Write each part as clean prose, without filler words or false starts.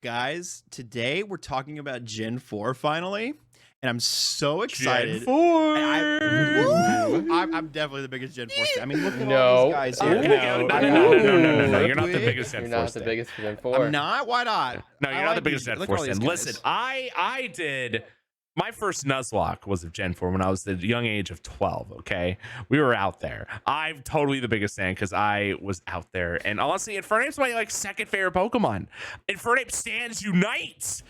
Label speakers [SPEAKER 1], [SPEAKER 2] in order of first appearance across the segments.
[SPEAKER 1] Guys, today we're talking about Gen 4 finally, and I'm so excited.
[SPEAKER 2] Gen 4!
[SPEAKER 1] I'm definitely the biggest Gen 4 fan. I mean, look at all these guys here.
[SPEAKER 2] No. You're not the biggest Gen 4
[SPEAKER 3] You're not the biggest Gen 4.
[SPEAKER 1] I'm not? Why not?
[SPEAKER 2] No, you're not the biggest Gen 4
[SPEAKER 1] fan.
[SPEAKER 2] fan. Listen, I did... My first Nuzlocke was of Gen 4 when I was the young age of 12, okay? We were out there. I'm totally the biggest fan because I was out there. And honestly, Infernape's my second favorite Pokemon. Infernape stands unites!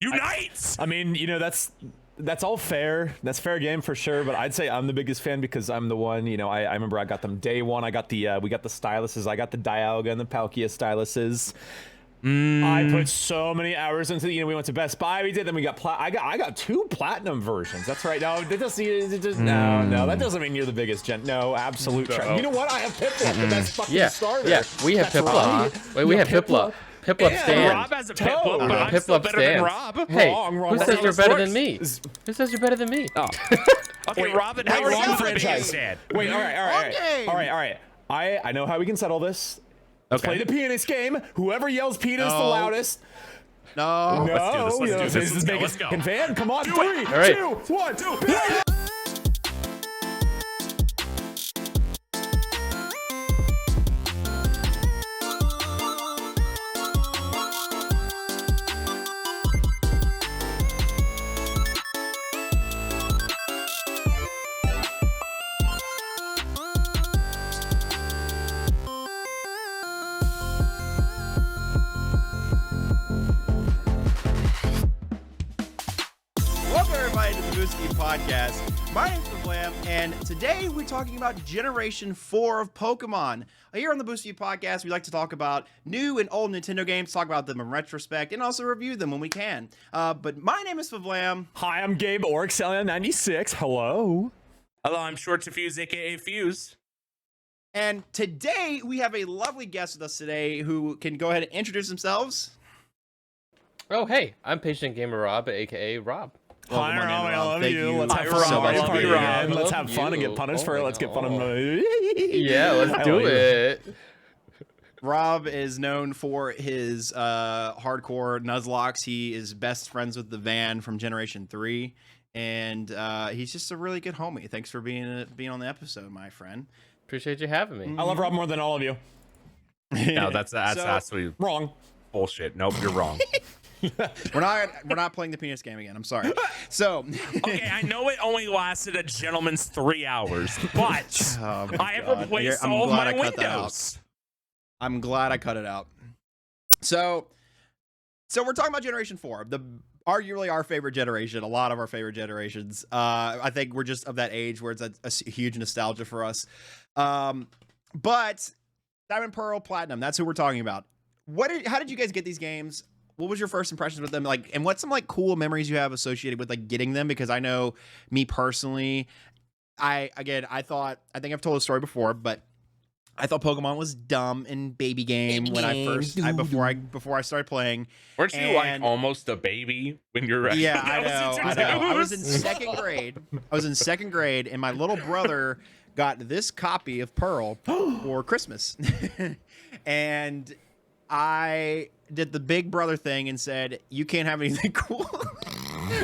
[SPEAKER 2] Unites!
[SPEAKER 4] I mean, that's all fair. That's fair game for sure. But I'd say I'm the biggest fan because I'm the one. I remember I got them day one. I got we got the styluses. I got the Dialga and the Palkia styluses. I put so many hours into we went to Best Buy. We did. Then we got I got 2 platinum versions. That's right. No, that doesn't mean you're the biggest Gen. No, absolute. You know what? I have Piplup, the best fucking starter.
[SPEAKER 3] Yeah, we have Piplup. Wait, we have Piplup. Piplup stands.
[SPEAKER 2] Rob has a Piplup, but I'm still better than Rob.
[SPEAKER 3] Hey,
[SPEAKER 4] wrong.
[SPEAKER 3] Who says you're better than me? Who says you're better than me?
[SPEAKER 2] Oh. Okay, Robin, how are you the biggest fan?
[SPEAKER 4] Wait, all right. I know how we can settle this. Let's play the pianist game. Whoever yells pianist the loudest.
[SPEAKER 1] No.
[SPEAKER 2] Let's do this.
[SPEAKER 4] This is
[SPEAKER 2] Let's go.
[SPEAKER 4] fan. Come on, 3,
[SPEAKER 3] All right.
[SPEAKER 4] 2, 1, 2.
[SPEAKER 1] Welcome everybody to the Booski Podcast. My name's Blam, and today we're talking about Generation 4 of Pokemon. Here on the Booski Podcast, we like to talk about new and old Nintendo games, talk about them in retrospect, and also review them when we can. But my name is Favlam.
[SPEAKER 4] Hi, I'm Gabe Oryxelia96. Hello.
[SPEAKER 2] Hello, I'm Short to Fuse, aka Fuse.
[SPEAKER 1] And today we have a lovely guest with us today who can go ahead and introduce themselves.
[SPEAKER 3] Oh, hey, I'm Patient Gamer Rob, aka Rob.
[SPEAKER 4] Hi, Rob. I love you. Let's have
[SPEAKER 1] Rob.
[SPEAKER 4] fun.
[SPEAKER 1] I love you,
[SPEAKER 3] Rob.
[SPEAKER 4] Let's have fun and get punished for it. Let's get fun and
[SPEAKER 3] Yeah, let's do it.
[SPEAKER 1] Rob is known for his hardcore Nuzlocks. He is best friends with the Van from Generation 3, and he's just a really good homie. Thanks for being on the episode, my friend.
[SPEAKER 3] Appreciate you having me.
[SPEAKER 4] I love Rob more than all of you.
[SPEAKER 2] No, that's absolutely
[SPEAKER 4] Wrong.
[SPEAKER 2] bullshit. Nope, you're wrong.
[SPEAKER 1] We're not playing the penis game again. I'm sorry. So
[SPEAKER 2] Okay, I know it only lasted a gentleman's 3 hours, but I have replaced all of my windows.
[SPEAKER 1] I'm glad I cut it out. So we're talking about Generation 4, arguably our favorite generation, a lot of our favorite generations. I think we're just of that age where it's a huge nostalgia for us. But Diamond, Pearl, Platinum, that's who we're talking about. How did you guys get these games? What was your first impressions with them? And what's some cool memories you have associated with getting them? Because I know me personally, I think I've told a story before, but I thought Pokemon was dumb and baby game when before I started playing.
[SPEAKER 2] Weren't you almost a baby when you're
[SPEAKER 1] Yeah, I know. I was in second grade, and my little brother got this copy of Pearl for Christmas. And I did the big brother thing and said, you can't have anything cool.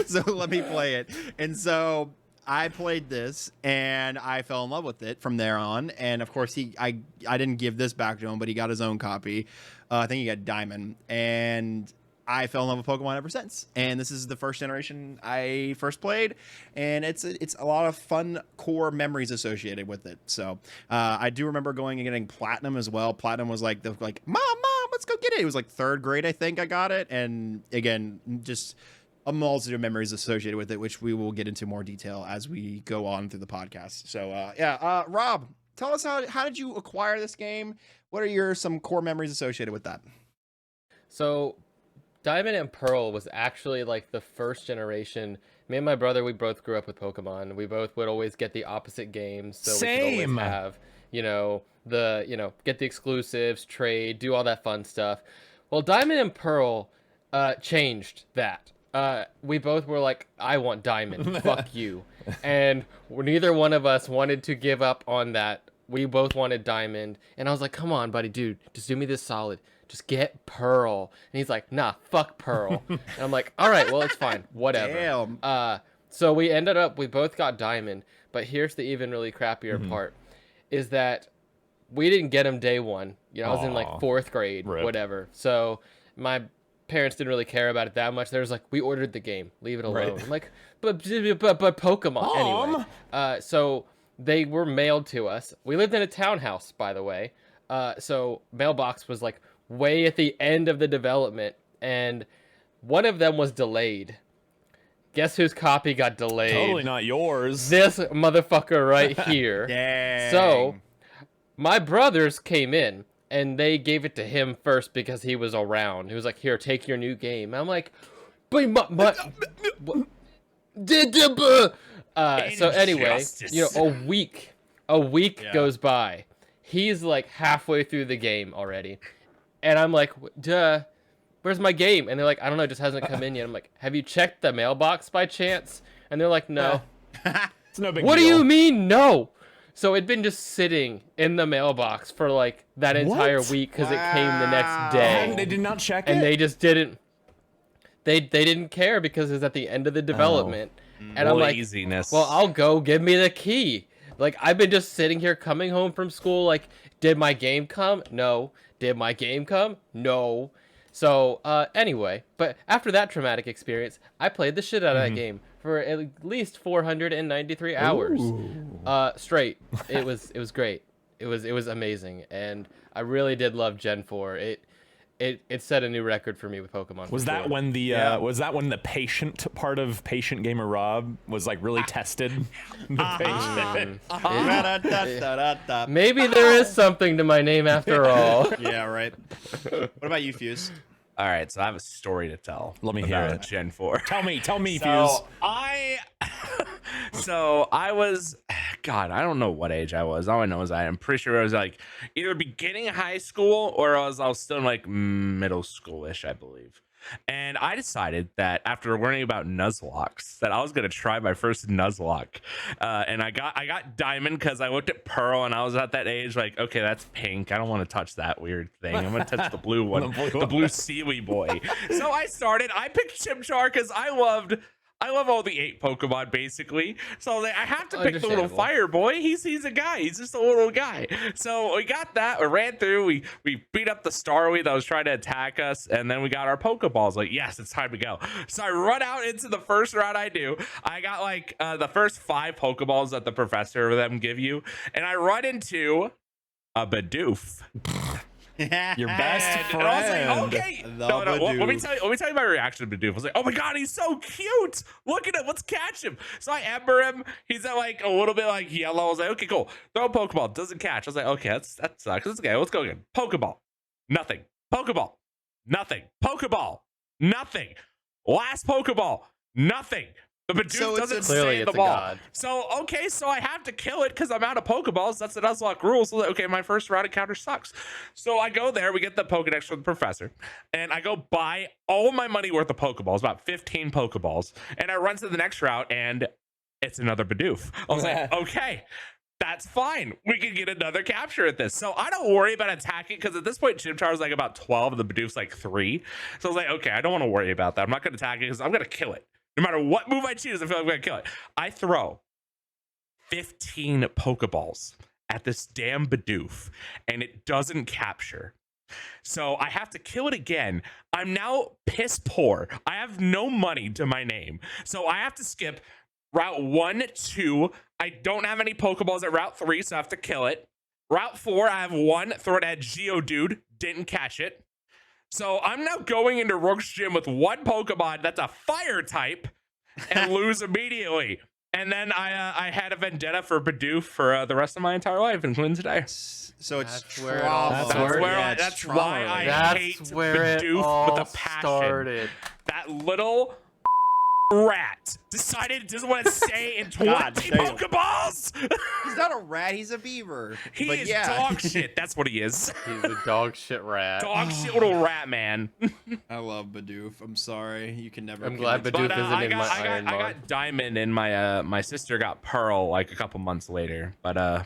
[SPEAKER 1] So let me play it. And so I played this and I fell in love with it from there on. And of course I didn't give this back to him, but he got his own copy. I think he got Diamond, and I fell in love with Pokemon ever since. And this is the first generation I first played, and it's a lot of fun core memories associated with it. So I do remember going and getting Platinum as well. Platinum was like mom, let's go get it. It was 3rd grade, I think I got it. And again, just a multitude of memories associated with it, which we will get into more detail as we go on through the podcast. So Rob, tell us how did you acquire this game? What are some core memories associated with that?
[SPEAKER 3] So, Diamond and Pearl was actually the first generation. Me and my brother, we both grew up with Pokemon. We both would always get the opposite games, so we could always have, get the exclusives, trade, do all that fun stuff. Well, Diamond and Pearl changed that. We both were like, I want Diamond, fuck you. And neither one of us wanted to give up on that. We both wanted Diamond, and I was like, come on, buddy, dude, just do me this solid. just get Pearl. And he's like, nah, fuck Pearl. And I'm like, all right, well, it's fine, whatever.
[SPEAKER 1] Damn.
[SPEAKER 3] So we both got Diamond, but here's the even really crappier part, is that we didn't get him day one. You know, I was in like 4th grade, whatever. So my parents didn't really care about it that much. They was like, we ordered the game, leave it alone. I'm like, but Pokemon anyway. So they were mailed to us. We lived in a townhouse, by the way. So mailbox was like way at the end of the development, and one of them was delayed. Guess whose copy got delayed?
[SPEAKER 4] Totally not yours.
[SPEAKER 3] This motherfucker right here.
[SPEAKER 1] Dang.
[SPEAKER 3] So my brothers came in and they gave it to him first because he was around. He was like, here, take your new game. I'm like, but so anyway, you know, a week goes by. He's like halfway through the game already. And I'm like, duh, where's my game? And they're like, I don't know, it just hasn't come in yet. I'm like, have you checked the mailbox by chance? And they're like, no.
[SPEAKER 4] It's no big
[SPEAKER 3] What
[SPEAKER 4] deal.
[SPEAKER 3] do you mean, no? So it'd been just sitting in the mailbox for like that entire week because it came the next day.
[SPEAKER 4] And they did not check it?
[SPEAKER 3] And they just didn't. They didn't care because it was at the end of the development. And I'm like, well, I'll go. Give me the key. Like, I've been just sitting here coming home from school. Like, did my game come? No. Did my game come? No. So, anyway, but after that traumatic experience, I played the shit out of that game for at least 493 hours straight. It was great. It was amazing, and I really did love Gen 4. It set a new record for me with Pokemon.
[SPEAKER 4] Was that when the patient part of Patient Gamer Rob was like really tested? The patient.
[SPEAKER 3] Maybe there is something to my name after all.
[SPEAKER 1] Yeah, right. What about you, Fuse?
[SPEAKER 2] All right, so I have a story to tell.
[SPEAKER 4] Let me hear it.
[SPEAKER 2] Gen 4.
[SPEAKER 4] Tell me, Fuse.
[SPEAKER 2] So I was, God, I don't know what age I was. All I know is I'm pretty sure I was like either beginning high school or I was still in like middle schoolish, I believe. And I decided that after learning about Nuzlocks, that I was gonna try my first Nuzlocke. And I got Diamond because I looked at Pearl and I was at that age like, okay, that's pink. I don't want to touch that weird thing. I'm gonna touch the blue one, the blue Sealy boy. So I picked Chimchar because I love all the 8 Pokemon basically. So I was like, I have to pick the little fire boy. He's a guy. He's just a little guy. So we got that. We ran through. We beat up the Starly that was trying to attack us, and then we got our Pokeballs. Like, yes, it's time to go. So I run out into the first round. I got like the first 5 Pokeballs that the professor of them give you, and I run into a Bidoof.
[SPEAKER 4] Your best friend.
[SPEAKER 2] And I was like, okay. No, let me tell you my reaction to Bidoof. I was like, oh my god, he's so cute. Look at him. Let's catch him. So I ember him. He's at like a little bit like yellow. I was like, okay, cool. Throw a Pokeball. Doesn't catch. I was like, okay, that sucks. It's okay. Let's go again. Pokeball. Nothing. Pokeball. Nothing. Pokeball. Nothing. Last Pokeball. Nothing. The Bidoof doesn't stay the ball. So, okay, so I have to kill it because I'm out of Pokeballs. That's the Nuzlocke rules. So, okay, my first round encounter sucks. So I go there. We get the Pokedex from the professor. And I go buy all my money worth of Pokeballs, about 15 Pokeballs. And I run to the next route, and it's another Bidoof. I was like, okay, that's fine. We can get another capture at this. So I don't worry about attacking because at this point, Chimchar is like about 12 and the Bidoof's like 3. So I was like, okay, I don't want to worry about that. I'm not going to attack it because I'm going to kill it. No matter what move I choose, I feel like I'm going to kill it. I throw 15 Pokeballs at this damn Bidoof, and it doesn't capture. So I have to kill it again. I'm now piss poor. I have no money to my name. So I have to skip Route 1, 2. I don't have any Pokeballs at Route 3, so I have to kill it. Route 4, I have 1. Throw it at Geodude. Didn't catch it. So I'm now going into Rook's gym with 1 Pokemon that's a fire type and lose immediately. And then I had a vendetta for Bidoof for the rest of my entire life and win today.
[SPEAKER 1] So it's
[SPEAKER 3] trauma.
[SPEAKER 2] That's why I hate Bidoof with a passion. That little rat decided it doesn't want to stay in 20
[SPEAKER 1] God damn.
[SPEAKER 2] Pokeballs.
[SPEAKER 1] He's not a rat. He's a beaver.
[SPEAKER 2] He
[SPEAKER 1] But
[SPEAKER 2] is
[SPEAKER 1] yeah.
[SPEAKER 2] dog shit. That's what he is.
[SPEAKER 3] He's a dog shit rat.
[SPEAKER 2] Dog shit little rat man.
[SPEAKER 1] I love Bidoof. I'm sorry. You can never.
[SPEAKER 3] I'm glad
[SPEAKER 1] convince me.
[SPEAKER 3] Bidoof isn't in my Iron
[SPEAKER 2] I
[SPEAKER 3] Mod.
[SPEAKER 2] got Diamond, and my sister got Pearl like a couple months later. But I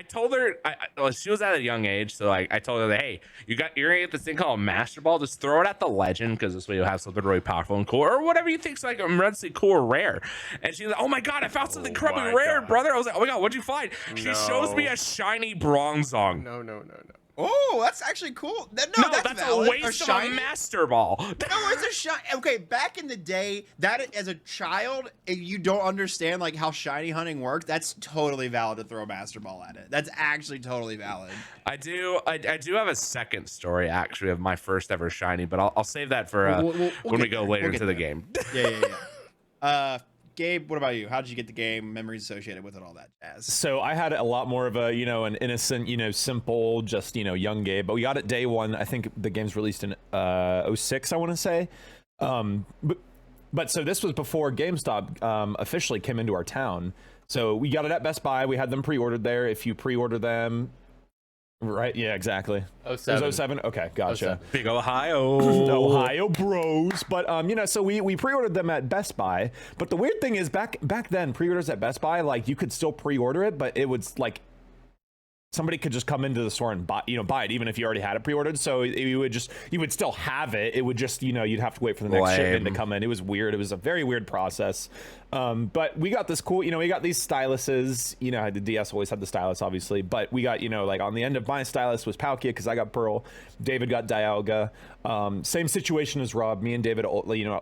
[SPEAKER 2] told her, well, she was at a young age, so like I told her that, hey, you're gonna get this thing called a Master Ball. Just throw it at the legend, because this way you'll have something really powerful and cool, or whatever you think's like immensely cool or rare. And she's like, oh my god, I found something incredibly
[SPEAKER 3] my
[SPEAKER 2] rare,
[SPEAKER 3] God.
[SPEAKER 2] brother. I was like, oh my god, what'd you find? She shows me a shiny Bronzong.
[SPEAKER 3] No.
[SPEAKER 1] Oh, that's actually cool.
[SPEAKER 2] No,
[SPEAKER 1] that's
[SPEAKER 2] a
[SPEAKER 1] valid.
[SPEAKER 2] waste of a
[SPEAKER 1] shiny?
[SPEAKER 2] Master Ball.
[SPEAKER 1] No, it's a shiny. Okay, back in the day, that as a child, if you don't understand like how shiny hunting works, that's totally valid to throw a Master Ball at it. That's actually totally valid.
[SPEAKER 2] I do have a second story actually of my first ever shiny, but I'll save that for
[SPEAKER 1] We'll
[SPEAKER 2] when we
[SPEAKER 1] get
[SPEAKER 2] go
[SPEAKER 1] there.
[SPEAKER 2] later
[SPEAKER 1] We'll
[SPEAKER 2] into
[SPEAKER 1] get
[SPEAKER 2] the
[SPEAKER 1] there.
[SPEAKER 2] game.
[SPEAKER 1] Yeah. Gabe, what about you? How did you get the game? Memories associated with it, all that jazz.
[SPEAKER 4] So I had a lot more of a, an innocent, simple, just, young Gabe. But we got it day one. I think the game's released in 06, I want to say. But so this was before GameStop officially came into our town. So we got it at Best Buy. We had them pre-ordered there. If you pre-order them, right? Yeah, exactly.
[SPEAKER 3] 07.
[SPEAKER 4] It was 07? Okay, gotcha.
[SPEAKER 3] 07.
[SPEAKER 2] Big Ohio.
[SPEAKER 4] Ohio bros. But so we pre-ordered them at Best Buy. But the weird thing is back then, pre-orders at Best Buy, like you could still pre-order it, but it was like somebody could just come into the store and buy it even if you already had it pre-ordered. So you would still have it. It would just, you'd have to wait for the next shipment to come in. It was weird. It was a very weird process. But we got this cool, we got these styluses, the DS always had the stylus obviously, but we got, like on the end of my stylus was Palkia because I got Pearl, David got Dialga. Same situation as Rob, me and David,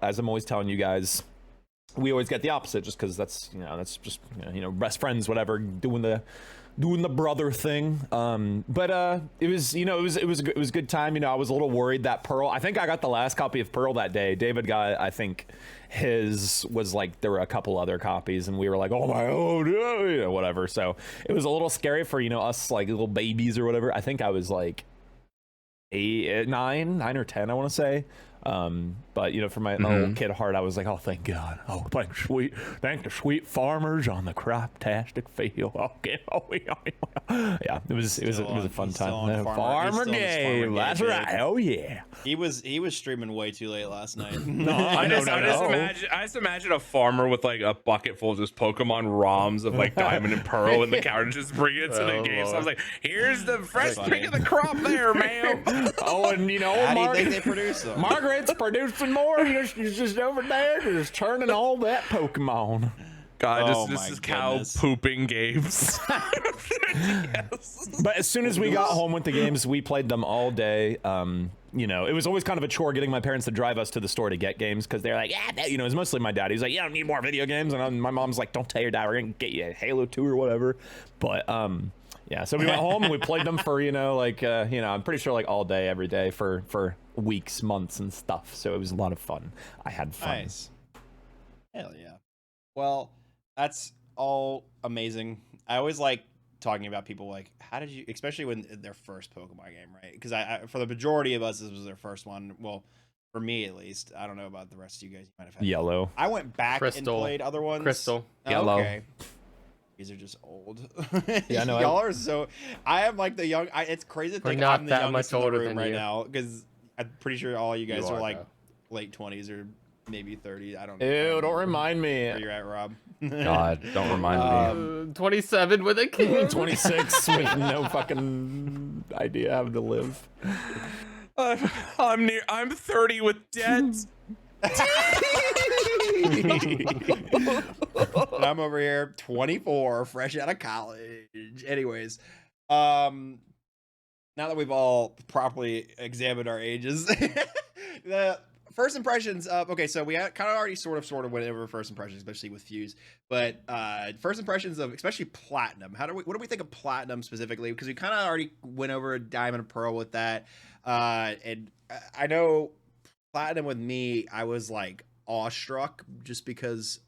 [SPEAKER 4] as I'm always telling you guys, we always get the opposite just because that's just, best friends, whatever, doing the brother thing. But it was a good time. I was a little worried that Pearl, I think I got the last copy of Pearl that day. David got, I think his was like, there were a couple other copies and we were like, oh my, whatever. So it was a little scary for, us like little babies or whatever. I think I was like 9 or 10, I want to say. But for my little kid heart, I was like, oh, thank God. Oh, thank the sweet farmers on the crop-tastic field. Yeah, it was a fun time. Farmer game. That's right. Oh yeah.
[SPEAKER 1] He was streaming way too late last night.
[SPEAKER 2] I just imagine a farmer with like a bucket full of just Pokemon ROMs of like Diamond and Pearl in the counter and just bring it to the game. So I was like, here's the fresh pick of the crop there, ma'am.
[SPEAKER 4] Oh, and
[SPEAKER 1] How do you think they produce them?
[SPEAKER 4] Margaret's producing more. She's just over there, just turning all that Pokemon.
[SPEAKER 2] God, this is cow pooping games. Yes.
[SPEAKER 4] But as soon as we got home with the games, we played them all day. It was always kind of a chore getting my parents to drive us to the store to get games because they're like, yeah, it was mostly my dad. He's like, yeah, I don't need more video games. And my mom's like, don't tell your dad, we're going to get you Halo 2 or whatever. But, yeah, so we went home and we played them for, I'm pretty sure like all day, every day for weeks, months and stuff. So it was a lot of fun. I had fun.
[SPEAKER 1] Nice. Hell yeah. Well, that's all amazing. I always like talking about people like, how did you, especially when their first Pokemon game, right? Because I for the majority of us, this was their first one. Well, for me at least. I don't know about the rest of you guys. You might have had
[SPEAKER 4] Yellow.
[SPEAKER 1] I went back and
[SPEAKER 3] Crystal.
[SPEAKER 1] played other ones.
[SPEAKER 3] Crystal.
[SPEAKER 1] Oh,
[SPEAKER 2] Yellow.
[SPEAKER 1] Okay. These are just old.
[SPEAKER 4] Yeah, no,
[SPEAKER 1] y'all are so. I am like the young. it's crazy to
[SPEAKER 3] We're
[SPEAKER 1] think
[SPEAKER 3] not
[SPEAKER 1] I'm the
[SPEAKER 3] that
[SPEAKER 1] youngest
[SPEAKER 3] much
[SPEAKER 1] in the
[SPEAKER 3] older
[SPEAKER 1] room
[SPEAKER 3] than
[SPEAKER 1] right
[SPEAKER 3] you.
[SPEAKER 1] now because I'm pretty sure all you guys
[SPEAKER 3] You
[SPEAKER 1] are
[SPEAKER 3] are,
[SPEAKER 1] like
[SPEAKER 3] though.
[SPEAKER 1] late 20s or maybe 30. I don't know.
[SPEAKER 4] Ew, don't remind me.
[SPEAKER 1] Where you're at, Rob?
[SPEAKER 2] God, don't remind me.
[SPEAKER 3] 27 with a kid.
[SPEAKER 4] 26 with no fucking idea how to live.
[SPEAKER 2] I'm 30 with debt.
[SPEAKER 1] And I'm over here 24, fresh out of college. Anyways, now that we've all properly examined our ages, the first impressions of, okay, so we kind of already sort of went over first impressions, especially with Fuse, but first impressions of especially Platinum. What do we think of Platinum specifically? Because we kind of already went over Diamond and Pearl with that, and I know Platinum with me, I was like awestruck just because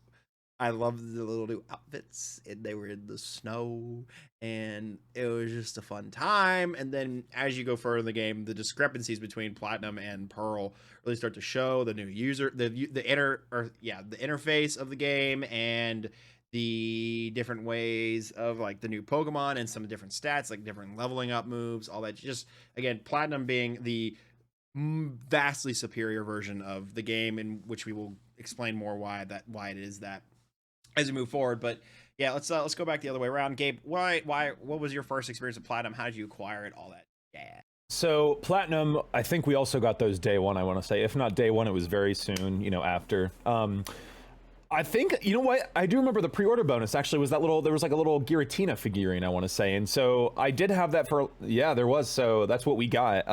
[SPEAKER 1] I loved the little new outfits, and they were in the snow, and it was just a fun time. And then as you go further in the game, the discrepancies between Platinum and Pearl really start to show. The new the interface of the game, and the different ways of like the new Pokemon and some different stats, like different leveling up moves, all that. Just again, Platinum being the vastly superior version of the game, in which we will explain more why it is that as we move forward. But yeah, let's go back the other way around. Gabe, what was your first experience with Platinum? How did you acquire it? All that. Yeah.
[SPEAKER 4] So Platinum, I think we also got those day one, I want to say. If not day one, it was very soon, after. I think, you know what? I do remember the pre-order bonus actually was there was like a little Giratina figurine, I want to say. And so I did have that there was. So that's what we got.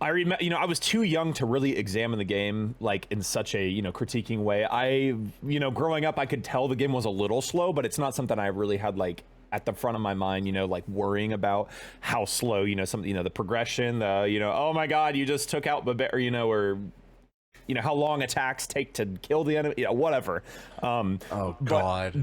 [SPEAKER 4] I remember, I was too young to really examine the game like in such a, critiquing way. Growing up, I could tell the game was a little slow, but it's not something I really had like at the front of my mind, like worrying about how slow, the progression, oh my God, you just took out or how long attacks take to kill the enemy, whatever.
[SPEAKER 2] Oh God.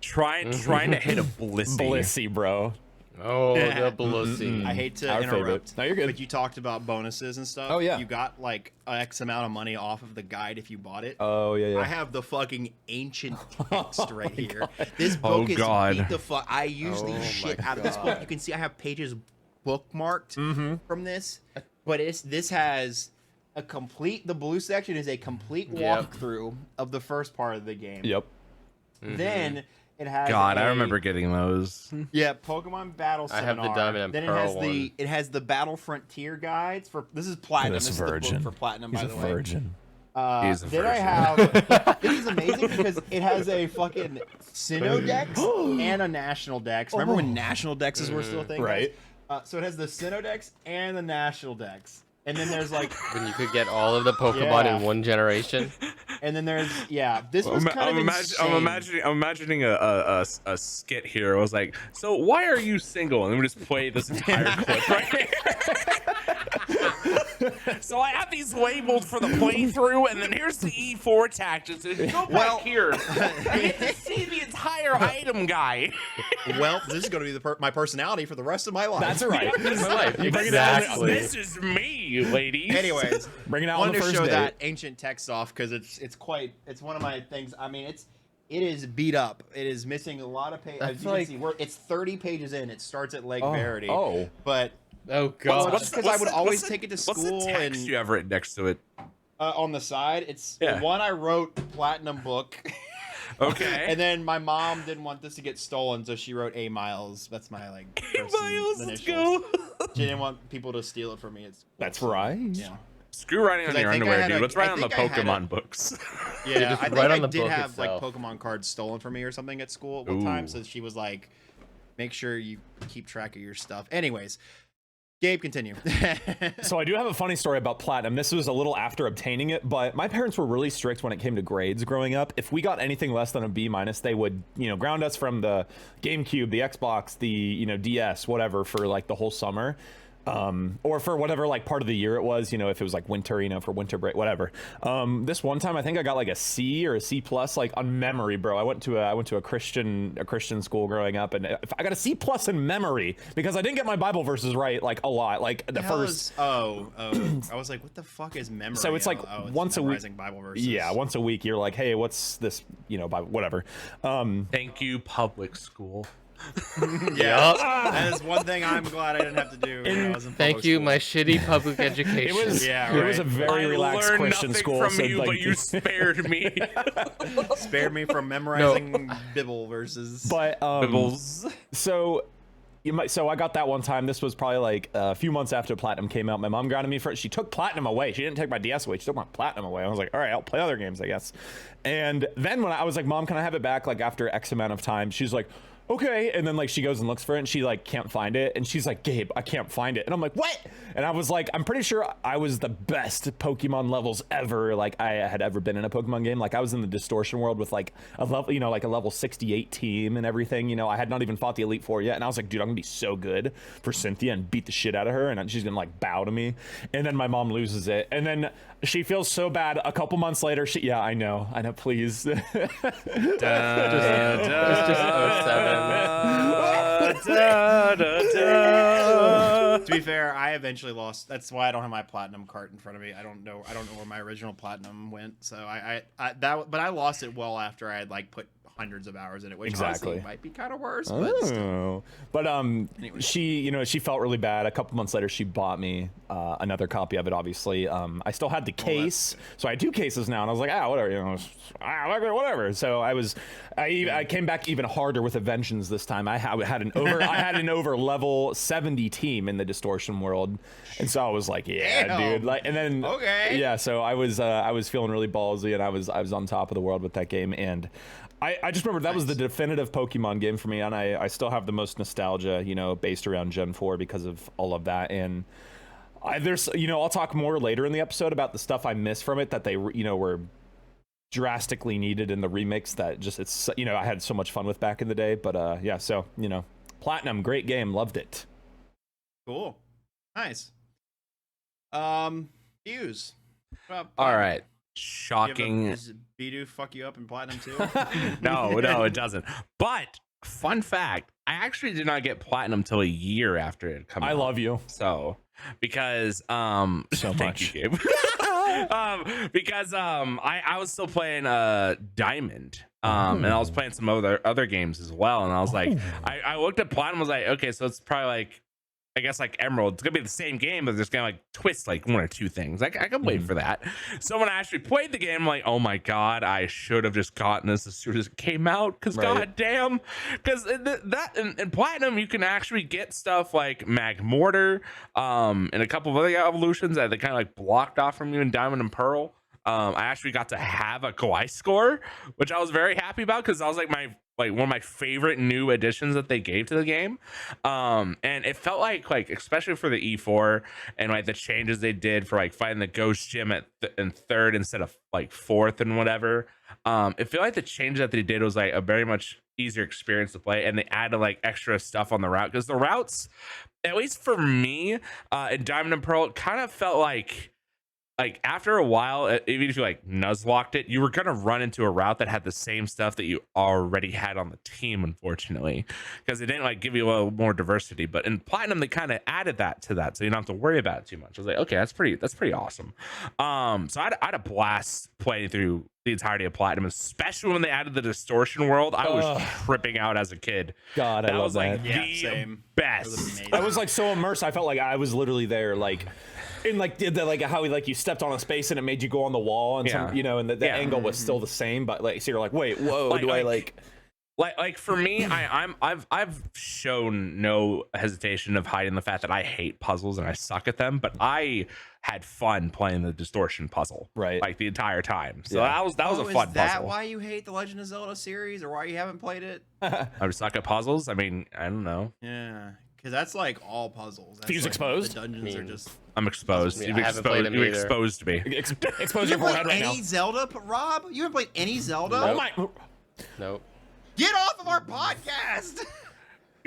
[SPEAKER 2] Trying to hit a
[SPEAKER 4] Blissey, bro.
[SPEAKER 3] Oh, the Blissey.
[SPEAKER 1] I hate to
[SPEAKER 4] Our
[SPEAKER 1] interrupt.
[SPEAKER 4] favorite. No, you're good.
[SPEAKER 1] But you talked about bonuses and stuff.
[SPEAKER 4] Oh, yeah.
[SPEAKER 1] You got like X amount of money off of the guide if you bought it.
[SPEAKER 4] Oh, yeah.
[SPEAKER 1] I have the fucking ancient text right here. This book is beat the fuck. I usually shit out of this book. You can see I have pages bookmarked from this, but this has a complete. The blue section is a complete walkthrough of the first part of the game.
[SPEAKER 4] Yep.
[SPEAKER 1] Then it has.
[SPEAKER 2] I remember getting those.
[SPEAKER 1] Yeah, Pokemon Battle Seminar.
[SPEAKER 3] I have the Diamond and
[SPEAKER 1] then
[SPEAKER 3] Pearl
[SPEAKER 1] it has the Battle Frontier guides for. This is Platinum.
[SPEAKER 4] This
[SPEAKER 1] is
[SPEAKER 4] virgin.
[SPEAKER 1] the book for Platinum,
[SPEAKER 4] He's
[SPEAKER 1] by the
[SPEAKER 4] a
[SPEAKER 1] way.
[SPEAKER 4] virgin.
[SPEAKER 2] He's a
[SPEAKER 1] Then
[SPEAKER 2] virgin.
[SPEAKER 1] I have. This is amazing because it has a fucking Sinnoh Dex and a National Dex. Remember when National Dexes were still a thing?
[SPEAKER 4] Right.
[SPEAKER 1] So it has the Sinnoh Dex and the National Dex. And then there's like,
[SPEAKER 3] When you could get all of the Pokemon
[SPEAKER 1] Yeah.
[SPEAKER 3] in one generation.
[SPEAKER 1] and then there's this was kind of insane.
[SPEAKER 2] I'm imagining a skit here. I was like, so why are you single? And then we just play this entire clip right here. So I have these labeled for the playthrough, and then here's the E4 tactics. Go back here. You get to see the entire item guy.
[SPEAKER 1] Well, this is going to be my personality for the rest of my life.
[SPEAKER 4] That's right.
[SPEAKER 3] Exactly.
[SPEAKER 2] This is me, ladies.
[SPEAKER 1] Anyways,
[SPEAKER 4] Bring it out on
[SPEAKER 1] wanted
[SPEAKER 4] the
[SPEAKER 1] to
[SPEAKER 4] first
[SPEAKER 1] show
[SPEAKER 4] date.
[SPEAKER 1] that ancient text off because it's one of my things. I mean, it is beat up. It is missing a lot of pages. As you can see, it's 30 pages in. It starts at Lake Verity.
[SPEAKER 4] Oh.
[SPEAKER 1] But
[SPEAKER 3] Oh God.
[SPEAKER 1] because I would always take it to school
[SPEAKER 2] What's the text
[SPEAKER 1] and
[SPEAKER 2] you have written next to it?
[SPEAKER 1] on the side, it's
[SPEAKER 2] Yeah.
[SPEAKER 1] the one I wrote Platinum book.
[SPEAKER 2] Okay.
[SPEAKER 1] And then my mom didn't want this to get stolen, so she wrote A Miles. That's my first
[SPEAKER 2] Miles, let's
[SPEAKER 1] initials.
[SPEAKER 2] go.
[SPEAKER 1] She didn't want people to steal it from me.
[SPEAKER 4] That's right.
[SPEAKER 1] Yeah.
[SPEAKER 2] Screw writing on
[SPEAKER 1] 'Cause I
[SPEAKER 2] your
[SPEAKER 1] think I
[SPEAKER 2] underwear,
[SPEAKER 1] had
[SPEAKER 2] dude.
[SPEAKER 1] a-
[SPEAKER 2] Let's write
[SPEAKER 1] I
[SPEAKER 2] on the
[SPEAKER 1] think I had a-
[SPEAKER 2] Pokemon books.
[SPEAKER 1] Yeah,
[SPEAKER 3] just
[SPEAKER 1] I think
[SPEAKER 3] write
[SPEAKER 1] I
[SPEAKER 3] on the
[SPEAKER 1] did
[SPEAKER 3] book
[SPEAKER 1] have
[SPEAKER 3] itself.
[SPEAKER 1] like Pokemon cards stolen from me or something at school at one time,
[SPEAKER 2] Ooh.
[SPEAKER 1] so she was like, make sure you keep track of your stuff. Anyways, Gabe, continue.
[SPEAKER 4] So I do have a funny story about Platinum. This was a little after obtaining it, but my parents were really strict when it came to grades growing up. If we got anything less than a B-, they would, ground us from the GameCube, the Xbox, the, DS, whatever, for like the whole summer. Or for whatever like part of the year it was, if it was like winter, for winter break, whatever. This one time I think I got like a C or a C plus, like on memory, bro. I went to a Christian school growing up, and I got a C plus in memory because I didn't get my Bible verses right like a lot, like the first.
[SPEAKER 1] I was like, what the fuck is memory?
[SPEAKER 4] So it's like
[SPEAKER 1] it's
[SPEAKER 4] once a week.
[SPEAKER 1] memorizing Bible verses.
[SPEAKER 4] Yeah, once a week you're like, hey, what's this? Bible, whatever.
[SPEAKER 2] Thank you, public school.
[SPEAKER 1] Yeah, that is one thing I'm glad I didn't have to do. When I was in
[SPEAKER 3] Thank
[SPEAKER 1] public
[SPEAKER 3] you,
[SPEAKER 1] school.
[SPEAKER 3] my shitty public education.
[SPEAKER 4] It was
[SPEAKER 1] Yeah,
[SPEAKER 4] it was a
[SPEAKER 1] right.
[SPEAKER 4] very
[SPEAKER 2] I
[SPEAKER 4] relaxed
[SPEAKER 2] learned
[SPEAKER 4] Christian
[SPEAKER 2] nothing
[SPEAKER 4] school.
[SPEAKER 2] from
[SPEAKER 4] so,
[SPEAKER 2] you,
[SPEAKER 4] like,
[SPEAKER 2] but you spared me.
[SPEAKER 1] spared me from memorizing Bible verses.
[SPEAKER 4] but
[SPEAKER 2] Bibbles.
[SPEAKER 4] So I got that one time. This was probably like a few months after Platinum came out. My mom grounded me for it. She took Platinum away. She didn't take my DS away. She took my Platinum away. I was like, all right, I'll play other games, I guess. And then when I was like, Mom, can I have it back? Like after X amount of time, she's like, okay. And then like she goes and looks for it and she like can't find it. And she's like, Gabe, I can't find it. And I'm like, what? And I was like, I'm pretty sure I was the best Pokemon levels ever. Like I had ever been in a Pokemon game. Like I was in the Distortion world with like a level, you know, like a level 68 team and everything. You know, I had not even fought the Elite Four yet. And I was like, dude, I'm gonna be so good for Cynthia and beat the shit out of her. And she's gonna like bow to me. And then my mom loses it. And then she feels so bad. A couple months later, yeah, I know, please.
[SPEAKER 3] It's just 07.
[SPEAKER 1] To be fair, I eventually lost. That's why I don't have my platinum cart in front of me. I don't know where my original platinum went. So but I lost it well after I had like put hundreds of hours in it, which honestly might be kind of worse. But still.
[SPEAKER 4] But she, you know, she felt really bad. A couple months later, she bought me another copy of it. Obviously, I still had the case, so I had 2 cases now, and I was like, whatever, you know, whatever. So I came back even harder with a vengeance this time. I had an over level 70 team in the Distortion world, and so I was like, yeah, dude, like, and then yeah, so I was feeling really ballsy, and I was on top of the world with that game, and I just remember that was the definitive Pokemon game for me, and I still have the most nostalgia, you know, based around Gen 4 because of all of that. And there's, you know, I'll talk more later in the episode about the stuff I miss from it that they, you know, were drastically needed in the remix that just, it's, you know, I had so much fun with back in the day. But yeah, so, you know, Platinum, great game, loved it.
[SPEAKER 1] Cool. Nice. Hughes.
[SPEAKER 2] All right. Shocking.
[SPEAKER 1] Does Bidoof fuck you up in Platinum too?
[SPEAKER 2] No, it doesn't. But fun fact, I actually did not get Platinum till a year after it come out.
[SPEAKER 4] I love you.
[SPEAKER 2] So, because
[SPEAKER 4] so
[SPEAKER 2] thank
[SPEAKER 4] much.
[SPEAKER 2] you, Gabe. Because I was still playing Diamond. And I was playing some other games as well. And I was like, I looked at Platinum, was like, okay, so it's probably like, I guess like Emerald, it's gonna be the same game, but there's gonna like twist like 1 or 2 things. Like I can wait for that. So when I actually played the game, I'm like, oh my god, I should have just gotten this as soon as it came out. Because god damn, because that in Platinum you can actually get stuff like Magmortar, and a couple of other evolutions that they kind of like blocked off from you in Diamond and Pearl. I actually got to have a Gwy score, which I was very happy about because I was like one of my favorite new additions that they gave to the game. And it felt like especially for the E4 and like the changes they did for like fighting the ghost gym in 3rd instead of like 4th and whatever. It felt like the change that they did was like a very much easier experience to play, and they added like extra stuff on the route because the routes, at least for me, in Diamond and Pearl, it kind of felt like after a while, even if you like nuzlocked it, you were gonna run into a route that had the same stuff that you already had on the team, unfortunately, because it didn't like give you a little more diversity. But in Platinum, they kind of added that to that, so you don't have to worry about it too much. I was like, okay, that's pretty awesome. So I had a blast playing through the entirety of Platinum, especially when they added the Distortion world. I was tripping out as a kid.
[SPEAKER 4] God, I love
[SPEAKER 2] that.
[SPEAKER 4] That
[SPEAKER 2] was like the best.
[SPEAKER 1] That
[SPEAKER 4] I was like so immersed. I felt like I was literally there, like. And like did that, like how like you stepped on a space and it made you go on the wall and some, you know, and the angle was still the same, but like so you're like, wait, whoa,
[SPEAKER 2] like for me, I've shown no hesitation of hiding the fact that I hate puzzles and I suck at them, but I had fun playing the Distortion puzzle,
[SPEAKER 4] right,
[SPEAKER 2] like the entire time. So that was a fun puzzle. Is that
[SPEAKER 1] why you hate the Legend of Zelda series, or why you haven't played it?
[SPEAKER 2] I suck at puzzles. I mean, I don't know.
[SPEAKER 1] Yeah. Because that's like all puzzles.
[SPEAKER 4] Fuse exposed?
[SPEAKER 1] The dungeons are just...
[SPEAKER 2] I'm exposed. You exposed me.
[SPEAKER 4] Expose your forehead right now.
[SPEAKER 1] Any Zelda, Rob? You haven't played any Zelda?
[SPEAKER 4] Oh my...
[SPEAKER 3] Nope.
[SPEAKER 1] Get off of our podcast!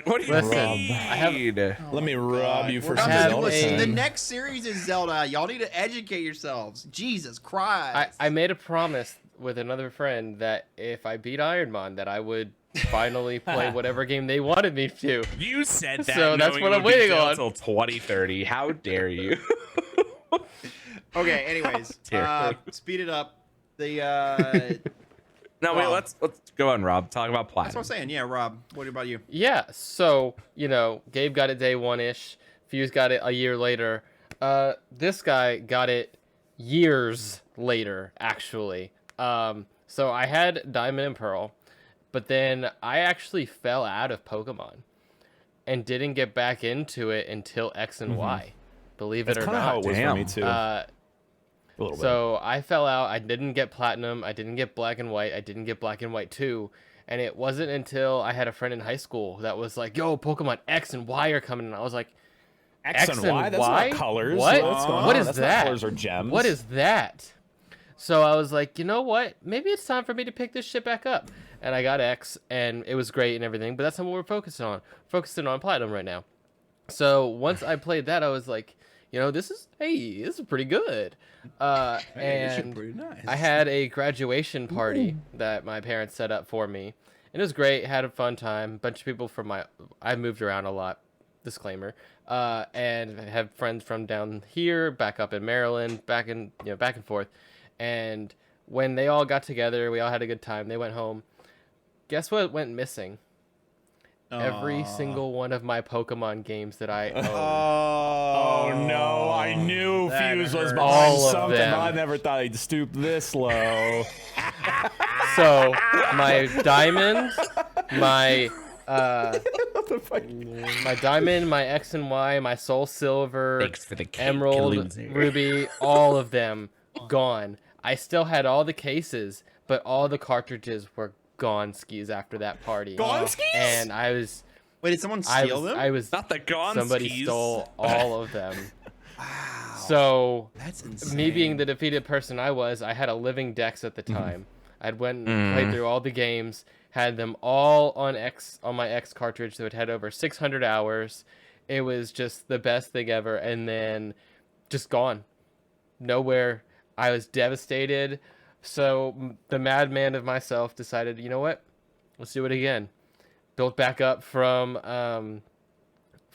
[SPEAKER 2] What do you mean?
[SPEAKER 4] Let me rob you for some
[SPEAKER 1] Zelda.
[SPEAKER 4] Zelda.
[SPEAKER 1] The next series is Zelda. Y'all need to educate yourselves. Jesus Christ.
[SPEAKER 3] I made a promise with another friend that if I beat Ironmon, that I would finally play whatever game they wanted me to.
[SPEAKER 2] You said that,
[SPEAKER 3] so that's what I'm waiting on
[SPEAKER 2] until 2030. How dare you?
[SPEAKER 1] Okay. Anyways, speed it up. The
[SPEAKER 2] no, wait. Let's go on, Rob. Talk about Platinum.
[SPEAKER 1] That's what I'm saying. Yeah, Rob. What about you?
[SPEAKER 3] Yeah. So you know, Gabe got it day 1-ish. Fuse got it a year later. This guy got it years later, actually. So I had Diamond and Pearl. But then I actually fell out of Pokemon and didn't get back into it until X and Y. Believe it or not.
[SPEAKER 4] That's kind of how it was for me too.
[SPEAKER 3] A little bit. So I fell out. I didn't get Platinum. I didn't get Black and White. I didn't get Black and White 2. And it wasn't until I had a friend in high school that was like, yo, Pokemon X and Y are coming. And I was like,
[SPEAKER 4] X and Y? That's
[SPEAKER 3] Y?
[SPEAKER 4] not colors.
[SPEAKER 3] What?
[SPEAKER 4] What's going
[SPEAKER 3] What
[SPEAKER 4] on?
[SPEAKER 3] is
[SPEAKER 4] That's
[SPEAKER 3] that?
[SPEAKER 4] Not colors or gems.
[SPEAKER 3] What is that? So I was like, you know what? Maybe it's time for me to pick this shit back up. And I got X, and it was great and everything. But that's not what we're focusing on Platinum right now. So once I played that, I was like, you know, this is pretty good. And
[SPEAKER 1] pretty nice.
[SPEAKER 3] I had a graduation party that my parents set up for me. And it was great. Had a fun time. Bunch of people from I moved around a lot. Disclaimer. And I have friends from down here, back up in Maryland, back and forth. And when they all got together, we all had a good time. They went home. Guess what went missing? Every single one of my Pokemon games that I own.
[SPEAKER 4] Oh no, I knew
[SPEAKER 1] That
[SPEAKER 4] Fuse was
[SPEAKER 1] hurts.
[SPEAKER 4] behind
[SPEAKER 3] All of
[SPEAKER 4] something.
[SPEAKER 3] them.
[SPEAKER 4] I never thought he'd stoop this low.
[SPEAKER 3] So my diamond, my
[SPEAKER 4] What the fuck?
[SPEAKER 3] my diamond, my X and Y, my Soul Silver,
[SPEAKER 2] Thanks for the cake,
[SPEAKER 3] Emerald,
[SPEAKER 2] loser.
[SPEAKER 3] Ruby, all of them gone. I still had all the cases, but all the cartridges were gone skis after that party.
[SPEAKER 4] Gone skis?
[SPEAKER 3] And I was
[SPEAKER 1] Wait, did someone steal them?
[SPEAKER 3] I was
[SPEAKER 2] Not the gone
[SPEAKER 3] somebody
[SPEAKER 2] skis.
[SPEAKER 3] stole all of them.
[SPEAKER 1] Wow.
[SPEAKER 3] So
[SPEAKER 1] That's insane.
[SPEAKER 3] me being the defeated person I was, I had a living Dex at the time. I'd went and played through all the games, had them all on my X cartridge, so it had over 600 hours. It was just the best thing ever, and then just gone. Nowhere. I was devastated. So the madman of myself decided, you know what? Let's do it again. Built back up from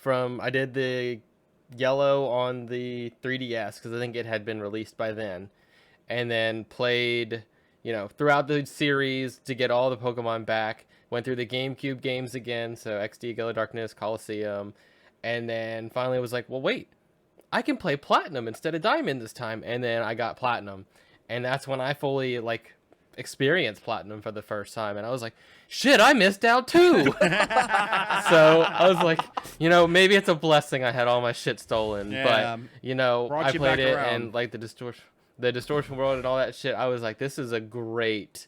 [SPEAKER 3] I did the yellow on the 3DS because I think it had been released by then, and then played, throughout the series to get all the Pokemon back. Went through the GameCube games again, so XD, Gala Darkness, Coliseum, and then finally was like, well, wait, I can play Platinum instead of Diamond this time, and then I got Platinum, and that's when I fully experienced Platinum for the first time, and I was like, shit, I missed out too. So I was like, maybe it's a blessing I had all my shit stolen,
[SPEAKER 1] Yeah.
[SPEAKER 3] but
[SPEAKER 1] Brought
[SPEAKER 3] I
[SPEAKER 1] you
[SPEAKER 3] played
[SPEAKER 1] back
[SPEAKER 3] it
[SPEAKER 1] around.
[SPEAKER 3] and the distortion world and all that shit. I was like, this is a great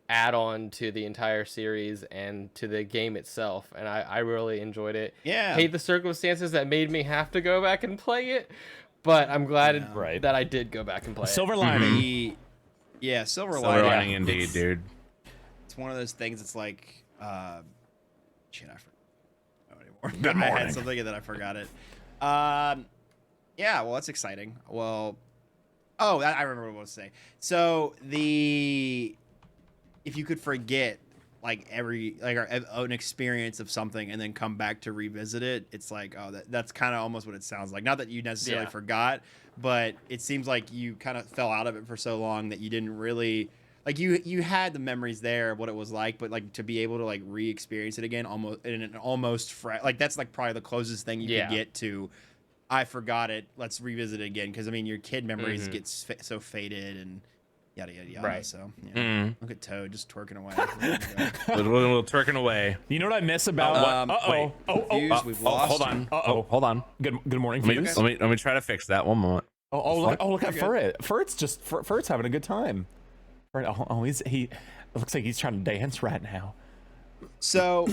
[SPEAKER 3] add-on to the entire series and to the game itself, and I really enjoyed it.
[SPEAKER 1] Yeah.
[SPEAKER 3] Hate the circumstances that made me have to go back and play it, but I'm glad
[SPEAKER 4] Right.
[SPEAKER 3] that I did go back and play
[SPEAKER 4] Silver
[SPEAKER 3] it.
[SPEAKER 4] lining.
[SPEAKER 1] Yeah, Silver
[SPEAKER 2] Silver
[SPEAKER 1] Lining.
[SPEAKER 2] lining indeed, dude.
[SPEAKER 1] It's one of those things. It's like, shit, I forgot anymore.
[SPEAKER 4] Good
[SPEAKER 1] I
[SPEAKER 4] morning.
[SPEAKER 1] had something and then I forgot it. Yeah, well, that's exciting. Well, I remember what I was to say. So if you could forget an experience of something and then come back to revisit it, it's like, that's kind of almost what it sounds like. Not that you necessarily forgot, but it seems like you kind of fell out of it for so long that you didn't really you had the memories there of what it was like, but to be able to re-experience it again almost in an almost that's probably the closest thing you could get to. I forgot it. Let's revisit it again, because your kid memories get so faded and yada yada yada.
[SPEAKER 3] Right.
[SPEAKER 1] So look at Toad just twerking away.
[SPEAKER 2] little twerking away.
[SPEAKER 4] You know what I miss about?
[SPEAKER 1] Wait, Fuse, we've lost.
[SPEAKER 2] Hold on.
[SPEAKER 4] Uh-oh.
[SPEAKER 2] Hold on.
[SPEAKER 4] Good morning,
[SPEAKER 2] Let me,
[SPEAKER 4] Fuse.
[SPEAKER 2] let me try to fix that. One moment.
[SPEAKER 4] Look at Furret. Furret's having a good time. He looks like he's trying to dance right now.
[SPEAKER 1] So,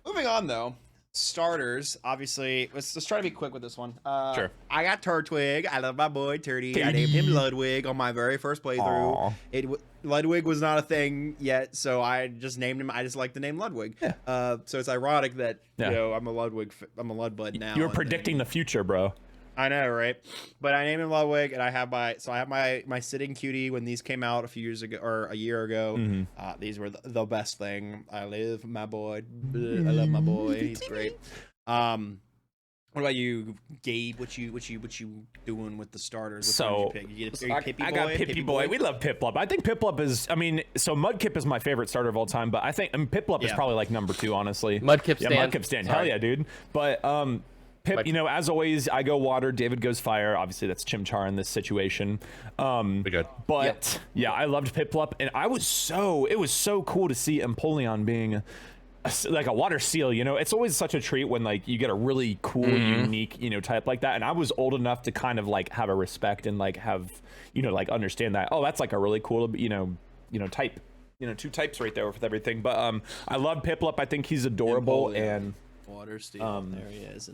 [SPEAKER 1] moving on though. Starters, obviously. Let's try to be quick with this one.
[SPEAKER 4] Sure.
[SPEAKER 1] I got Turtwig. I love my boy Turdy. I
[SPEAKER 4] Turdy.
[SPEAKER 1] named him Ludwig on my very first playthrough.
[SPEAKER 4] Aw.
[SPEAKER 1] Ludwig was not a thing yet, so I just named him. I just like the name Ludwig.
[SPEAKER 4] Yeah.
[SPEAKER 1] So it's ironic that
[SPEAKER 4] Yeah.
[SPEAKER 1] I'm a Ludbud now.
[SPEAKER 4] You were
[SPEAKER 1] and
[SPEAKER 4] predicting the future, bro.
[SPEAKER 1] I know, right? But I named him Ludwig, and I have my sitting cutie when these came out a few years ago or a year ago. These were the best thing. I love my boy. I love my boy. He's great. What about you, Gabe? What you doing with the starters? Which one did you pick? You get Pippi
[SPEAKER 4] I got Pippi boy. We love Piplup. I think Piplup is. So Mudkip is my favorite starter of all time, but I think Piplup is probably number 2, honestly.
[SPEAKER 3] Mudkip
[SPEAKER 4] Yeah,
[SPEAKER 3] stand.
[SPEAKER 4] Mudkip stand.
[SPEAKER 3] Sorry.
[SPEAKER 4] Hell yeah, dude. But Pip, as always, I go water. David goes fire. Obviously, that's Chimchar in this situation.
[SPEAKER 2] Be good.
[SPEAKER 4] But yeah, I loved Piplup, and it was so cool to see Empoleon being a water seal. It's always such a treat when you get a really cool, unique, type like that. And I was old enough to kind of have a respect and have understand that. Oh, that's a really cool, type. two types right there with everything. But I love Piplup. I think he's adorable, and
[SPEAKER 1] Water Steel. There he is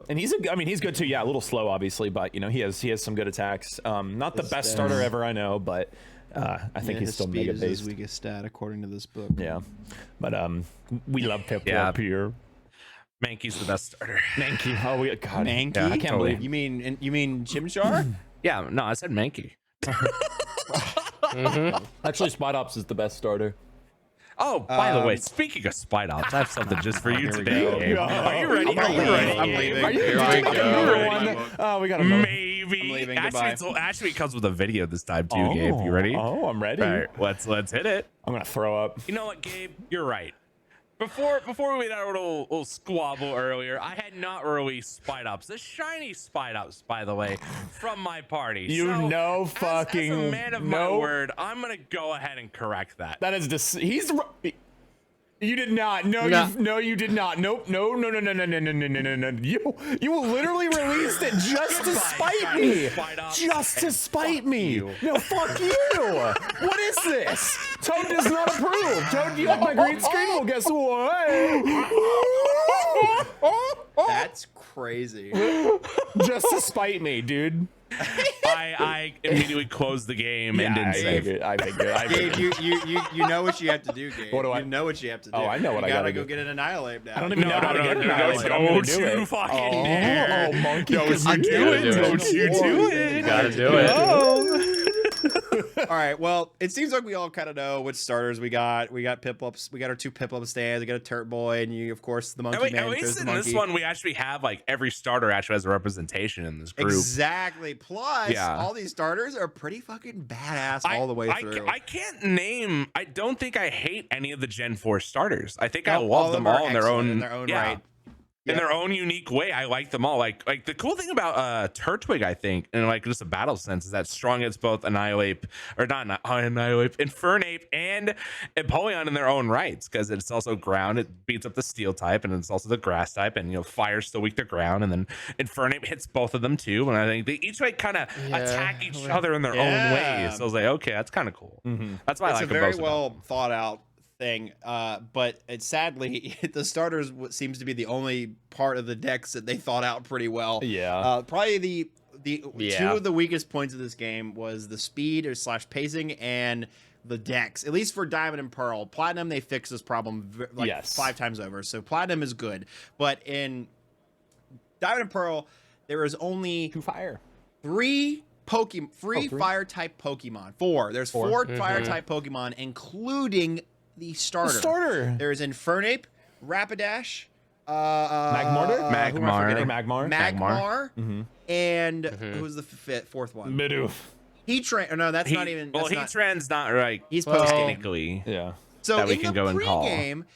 [SPEAKER 4] and he's good too. Yeah, a little slow, obviously, but he has some good attacks. Not the best starter ever, I know, but I think he's still mega based.
[SPEAKER 1] His weakest stat according to this book.
[SPEAKER 4] Yeah, but we love Piplup here.
[SPEAKER 2] Mankey's the best starter.
[SPEAKER 4] Mankey. Oh, God.
[SPEAKER 1] Mankey?
[SPEAKER 4] Yeah, I can't believe
[SPEAKER 1] you mean Chimchar?
[SPEAKER 2] Yeah, no, I said Mankey.
[SPEAKER 4] Actually, Spot Ops is the best starter.
[SPEAKER 2] Oh, by the way, speaking of Spite Ops, I have something just for you today, Gabe. Are you ready?
[SPEAKER 1] I'm leaving.
[SPEAKER 4] Are you
[SPEAKER 1] Here we
[SPEAKER 4] one? Oh, we got another.
[SPEAKER 2] Maybe.
[SPEAKER 1] I'm leaving.
[SPEAKER 2] Actually, it comes with a video this time too, Gabe. You ready?
[SPEAKER 4] Oh, I'm ready.
[SPEAKER 2] All right, let's hit it.
[SPEAKER 4] I'm gonna throw up.
[SPEAKER 2] You know what, Gabe? You're right. Before we made our little squabble earlier, I had not released Spite Ops, the shiny Spite Ops, by the way, from my party.
[SPEAKER 4] As a
[SPEAKER 2] man of my word, I'm gonna go ahead and correct that.
[SPEAKER 4] That is you did not. No, you did not. Nope. No. You literally released it just to spite me. Just to spite me. No, fuck you. What is this? Toad does not approve. Toad, do you like my green screen? Well, guess what?
[SPEAKER 1] That's crazy.
[SPEAKER 4] Just to spite me, dude.
[SPEAKER 2] I immediately closed the game and didn't save.
[SPEAKER 4] I figured.
[SPEAKER 1] Gabe, you know what you have to do, Gabe.
[SPEAKER 4] What do I?
[SPEAKER 1] You know what you have to do.
[SPEAKER 4] Oh, I know what I gotta
[SPEAKER 1] go
[SPEAKER 4] do.
[SPEAKER 1] get an Annihilate now.
[SPEAKER 4] I don't even know how to get Annihilate, but I'm gonna do it.
[SPEAKER 2] Fucking dare.
[SPEAKER 4] Monkey.
[SPEAKER 2] Don't you do it.
[SPEAKER 3] You gotta do it.
[SPEAKER 1] All right. Well, it seems like we all kind of know which starters we got. We got Piplups. We got our 2 Piplup stands. We got a Turret Boy, and you, of course, the Monkey Man.
[SPEAKER 2] At least in this one, we actually have like every starter actually has a representation in this group.
[SPEAKER 1] Exactly. Plus, all these starters are pretty fucking badass all the way through.
[SPEAKER 2] I can't name. I don't think I hate any of the Gen 4 starters. I think I love them all in their own
[SPEAKER 1] right.
[SPEAKER 2] In their own unique way. I like them all. Like the cool thing about Turtwig, I think, and like just a battle sense, is that strong against both Infernape and Empoleon in their own rights, because it's also ground. It beats up the steel type, and it's also the grass type, and fire's still weak to ground, and then Infernape hits both of them too. And I think they each like kind of attack each other in their own ways. So I was like, okay, that's kind of cool. That's why I like them both.
[SPEAKER 1] It's a very well thought out thing, but it's sadly the starters seems to be the only part of the decks that they thought out pretty well. Probably the two of the weakest points of this game was the speed or / pacing and the decks, at least for Diamond and Pearl. Platinum, they fixed this problem like 5 times over, so Platinum is good, but in Diamond and Pearl there is only 3 fire type Pokemon. 4. There's 4 fire type Pokemon, including the starter. There's Infernape, Rapidash, Magmar, and who's the 4th one?
[SPEAKER 4] Bidoof.
[SPEAKER 2] Heatran's not right.
[SPEAKER 1] He's post
[SPEAKER 2] technically.
[SPEAKER 4] Yeah.
[SPEAKER 1] So
[SPEAKER 2] that we
[SPEAKER 1] in
[SPEAKER 2] can
[SPEAKER 1] the
[SPEAKER 2] go and call.
[SPEAKER 1] Pre-game,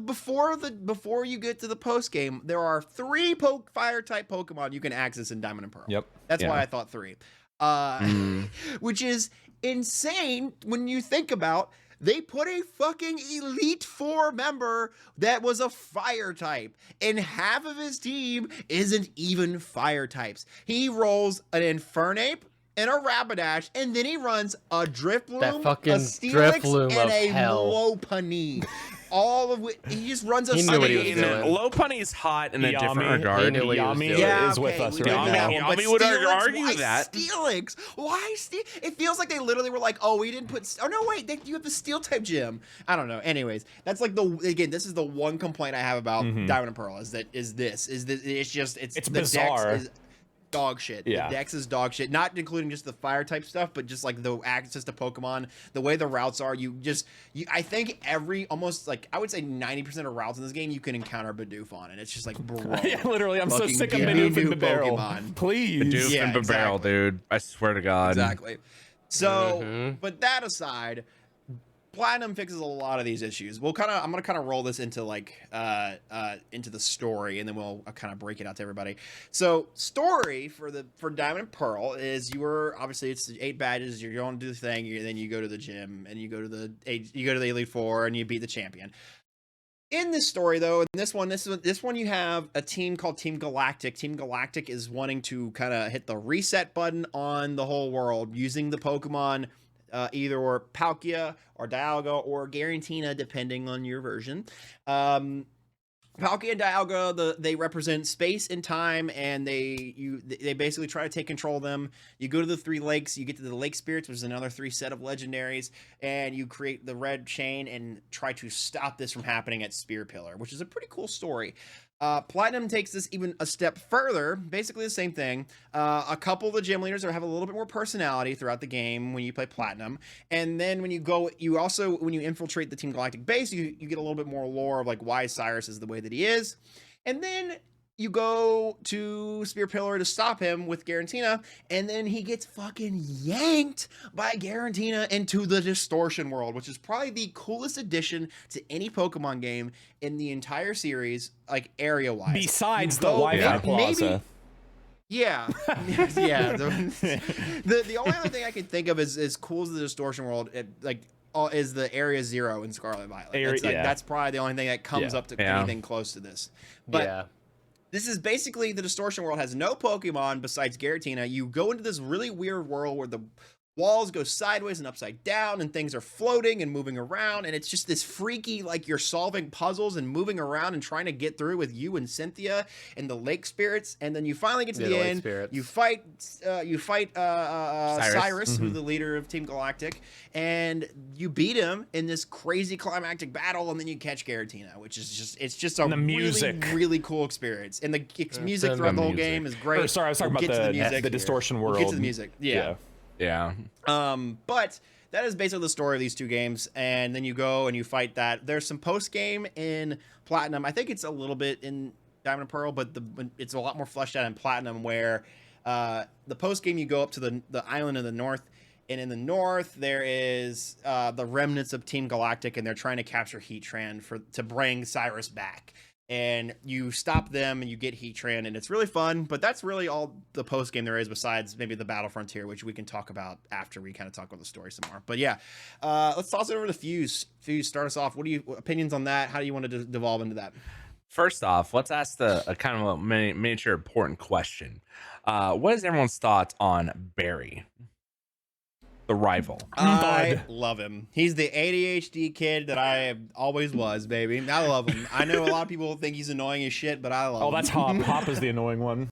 [SPEAKER 1] before you get to the post game, there are 3 fire type Pokemon you can access in Diamond and Pearl.
[SPEAKER 4] Yep.
[SPEAKER 1] That's why I thought 3. Which is insane when you think about. They put a fucking Elite 4 member that was a fire type, and half of his team isn't even fire types. He rolls an Infernape and a Rapidash, and then he runs a Drifloon, a Steelix, and a Lopunny. All of which he just runs a
[SPEAKER 2] Lopunny's hot in a different regard.
[SPEAKER 3] He knew what he was doing.
[SPEAKER 4] Is with us right now.
[SPEAKER 2] Yami would argue that.
[SPEAKER 1] Steelix? Why Steel? It feels like they literally were like, oh, we didn't put. Oh no, wait, you have the Steel type gym. I don't know. Anyways, that's like this is the one complaint I have about Diamond and Pearl is this it's
[SPEAKER 4] bizarre.
[SPEAKER 1] Dog shit. The dex is dog shit. Not including just the fire type stuff, but just like the access to Pokemon, the way the routes are. I think almost like I would say 90% of routes in this game you can encounter Bidoof on, and it's just like, bro.
[SPEAKER 4] Literally, I'm so sick of Bidoof and Pokemon. Please.
[SPEAKER 2] Bidoof and Barrel, dude. I swear to God.
[SPEAKER 1] Exactly. So, but that aside, Platinum fixes a lot of these issues. I'm gonna kind of roll this into into the story, and then we'll kind of break it out to everybody. So, story for Diamond and Pearl is it's 8 badges. You're going to do the thing, then you go to the gym, and you go to the Elite 4, and you beat the champion. In this story, though, in this one, you have a team called Team Galactic. Team Galactic is wanting to kind of hit the reset button on the whole world using the Pokemon either or Palkia or Dialga or Garantina, depending on your version. Palkia and Dialga, they represent space and time, and they basically try to take control of them. You go to the 3 lakes, you get to the lake spirits, which is another 3 set of legendaries, and you create the red chain and try to stop this from happening at Spear Pillar, which is a pretty cool story. Platinum takes this even a step further, basically the same thing. A couple of the gym leaders have a little bit more personality throughout the game when you play Platinum. And then when you also, when you infiltrate the Team Galactic base, you get a little bit more lore of like why Cyrus is the way that he is. And then you go to Spear Pillar to stop him with Garantina, and then he gets fucking yanked by Garantina into the Distortion World, which is probably the coolest addition to any Pokemon game in the entire series, like area-wise.
[SPEAKER 4] Besides the Wi-Fi Plaza.
[SPEAKER 1] Yeah. Yeah. The only other thing I can think of is as cool as the Distortion World, is the Area 0 in Scarlet Violet. That's probably the only thing that comes up to anything close to this. But this is basically the Distortion World has no Pokemon besides Giratina. You go into this really weird world where the walls go sideways and upside down and things are floating and moving around, and it's just this freaky, like you're solving puzzles and moving around and trying to get through with you and Cynthia and the lake spirits, and then you finally get to the end. You fight Cyrus, who's the leader of Team Galactic, and you beat him in this crazy climactic battle, and then you catch Giratina, which is just a really cool experience. And the music throughout the whole game is great.
[SPEAKER 4] Sorry, I was talking about the Distortion World.
[SPEAKER 1] We'll get to the music. Yeah. But that is basically the story of these 2 games, and then you go and you fight that. There's some post game in Platinum. I think it's a little bit in Diamond and Pearl, but it's a lot more fleshed out in Platinum, where the post game you go up to the island in the north, and in the north there is the remnants of Team Galactic, and they're trying to capture Heatran to bring Cyrus back. And you stop them and you get Heatran, and it's really fun, but that's really all the post game there is, besides maybe the Battle Frontier, which we can talk about after we kind of talk about the story some more. But yeah, let's toss it over to Fuse. Fuse, start us off. What opinions on that? How do you want to devolve into that?
[SPEAKER 2] First off, let's ask a kind of a miniature important question. What is everyone's thoughts on Barry, the rival?
[SPEAKER 1] I love him. He's the ADHD kid that I always was, baby. I love him. I know a lot of people think he's annoying as shit, but I love him.
[SPEAKER 4] Oh, that's Hop. Hop is the annoying one.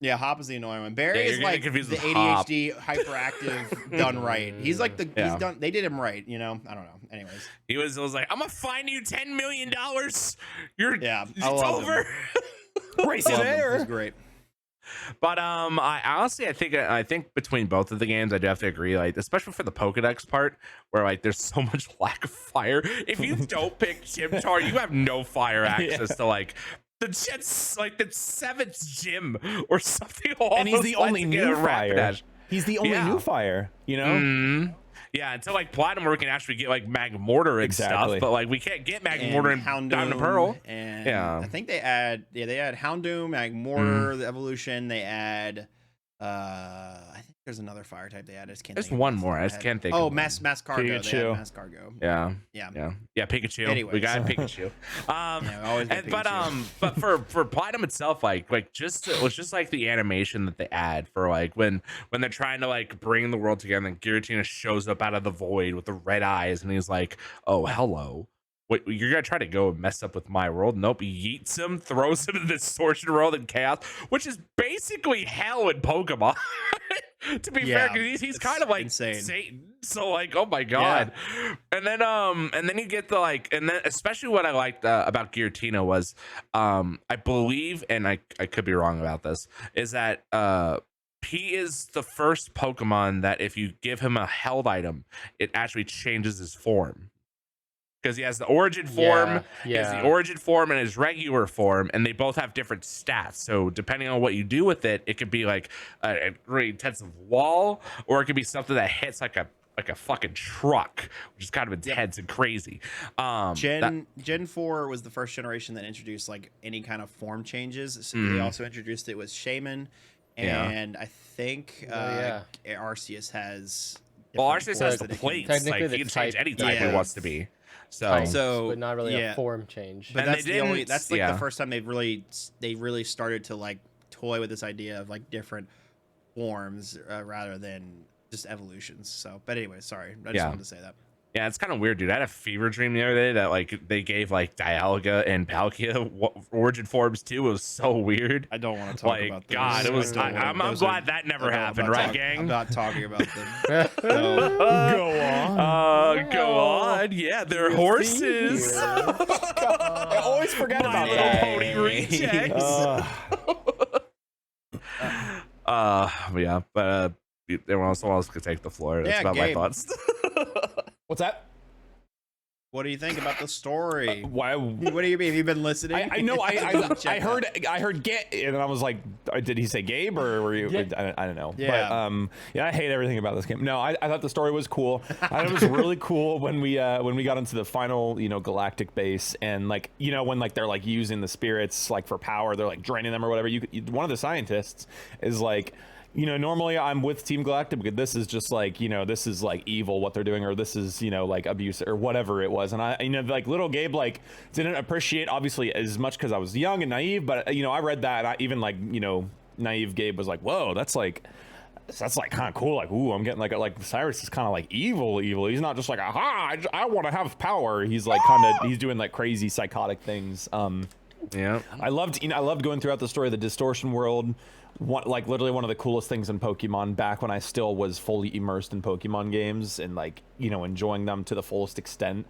[SPEAKER 1] Yeah, Hop is the annoying one. Barry is like the ADHD hyperactive done right. He's like he's done. They did him right, you know. I don't know. Anyways,
[SPEAKER 2] he was like, "I'm gonna fine you $10 million. It's over."
[SPEAKER 4] Race in air.
[SPEAKER 1] He's great.
[SPEAKER 2] But I honestly, I think between both of the games, I do have to agree, like especially for the Pokedex part, where like there's so much lack of fire. If you don't pick Chimchar, you have no fire access to like the 7th gym or something.
[SPEAKER 4] And he's the only new fire. He's the only new fire, you know.
[SPEAKER 2] Yeah, until like Platinum, where we can actually get like Magmortar and stuff, but like we can't get Magmortar and Diamond and Pearl.
[SPEAKER 1] And I think they add Houndoom, Magmortar, the evolution. They add I think there's another fire type they added.
[SPEAKER 2] There's one more. I just can't think.
[SPEAKER 1] Oh, Mass Cargo.
[SPEAKER 4] Pikachu.
[SPEAKER 1] Mass Cargo.
[SPEAKER 2] Yeah. Pikachu.
[SPEAKER 1] Anyways.
[SPEAKER 2] We got Pikachu. But for Platinum itself, it was just like the animation that they add for like when they're trying to like bring the world together, and Giratina shows up out of the void with the red eyes, and he's like, "Oh, hello. Wait, you're gonna try to go and mess up with my world?" Nope. He yeets him, throws him into the Distortion World and Chaos, which is basically hell in Pokemon. To be fair, because he's kind of like insane. Satan. So like, oh my god. Yeah. And then you get the like, and then especially what I liked about Giratina was, I believe, and I could be wrong about this, is that he is the first Pokemon that if you give him a held item, it actually changes his form. Because he has the origin form, he has the origin form and his regular form, and they both have different stats. So depending on what you do with it, it could be like a really intensive wall, or it could be something that hits like a fucking truck, which is kind of intense and crazy.
[SPEAKER 1] Gen 4 was the first generation that introduced like any kind of form changes. So they also introduced it with Shaman, and I think Arceus has.
[SPEAKER 2] Well, Arceus has the plates. Like he can change any type he wants to be.
[SPEAKER 3] So but not really a form change.
[SPEAKER 1] But that's the first time they really started to like toy with this idea of like different forms rather than just evolutions. So, but anyway, sorry, I just wanted to say that.
[SPEAKER 2] Yeah, it's kind of weird, dude. I had a fever dream the other day that like they gave like Dialga and Palkia origin forms too. It was so weird.
[SPEAKER 1] I don't want to talk
[SPEAKER 2] Like,
[SPEAKER 1] about this.
[SPEAKER 2] God, it was. I'm glad that never happened, right, gang?
[SPEAKER 1] I'm not talking about them.
[SPEAKER 4] Go on.
[SPEAKER 2] Go on. Yeah, they're horses.
[SPEAKER 4] I always forget
[SPEAKER 2] My
[SPEAKER 4] about
[SPEAKER 2] Little
[SPEAKER 4] that.
[SPEAKER 2] Pony rejects. Yeah, but someone else could take the floor. That's about
[SPEAKER 1] Gabe.
[SPEAKER 2] my thoughts.
[SPEAKER 4] What's that?
[SPEAKER 1] What do you think about the story?
[SPEAKER 4] Why?
[SPEAKER 1] What do you mean? Have you been listening?
[SPEAKER 4] I know.
[SPEAKER 1] Check
[SPEAKER 4] I heard get, and I was like, did he say Gabe or were you? I don't know.
[SPEAKER 1] Yeah.
[SPEAKER 4] But yeah, I hate everything about this game. No, I thought the story was cool. I thought it was really cool when we got into the final, galactic base, and like, when like they're like using the spirits like for power, they're like draining them or whatever. One of the scientists is like, normally I'm with Team Galactic, but this is just like, this is like evil what they're doing, or this is, like abuse or whatever it was. And I, like little Gabe, like didn't appreciate obviously as much because I was young and naive, but I read that and I even like, naive Gabe was like, whoa, that's like kind of cool. Like, ooh, I'm getting like Cyrus is kind of like evil. He's not just like, aha, I want to have power. He's like he's doing like crazy psychotic things.
[SPEAKER 2] Yeah.
[SPEAKER 4] I loved going throughout the story of the distortion world. Literally one of the coolest things in Pokemon back when I still was fully immersed in Pokemon games and like, enjoying them to the fullest extent.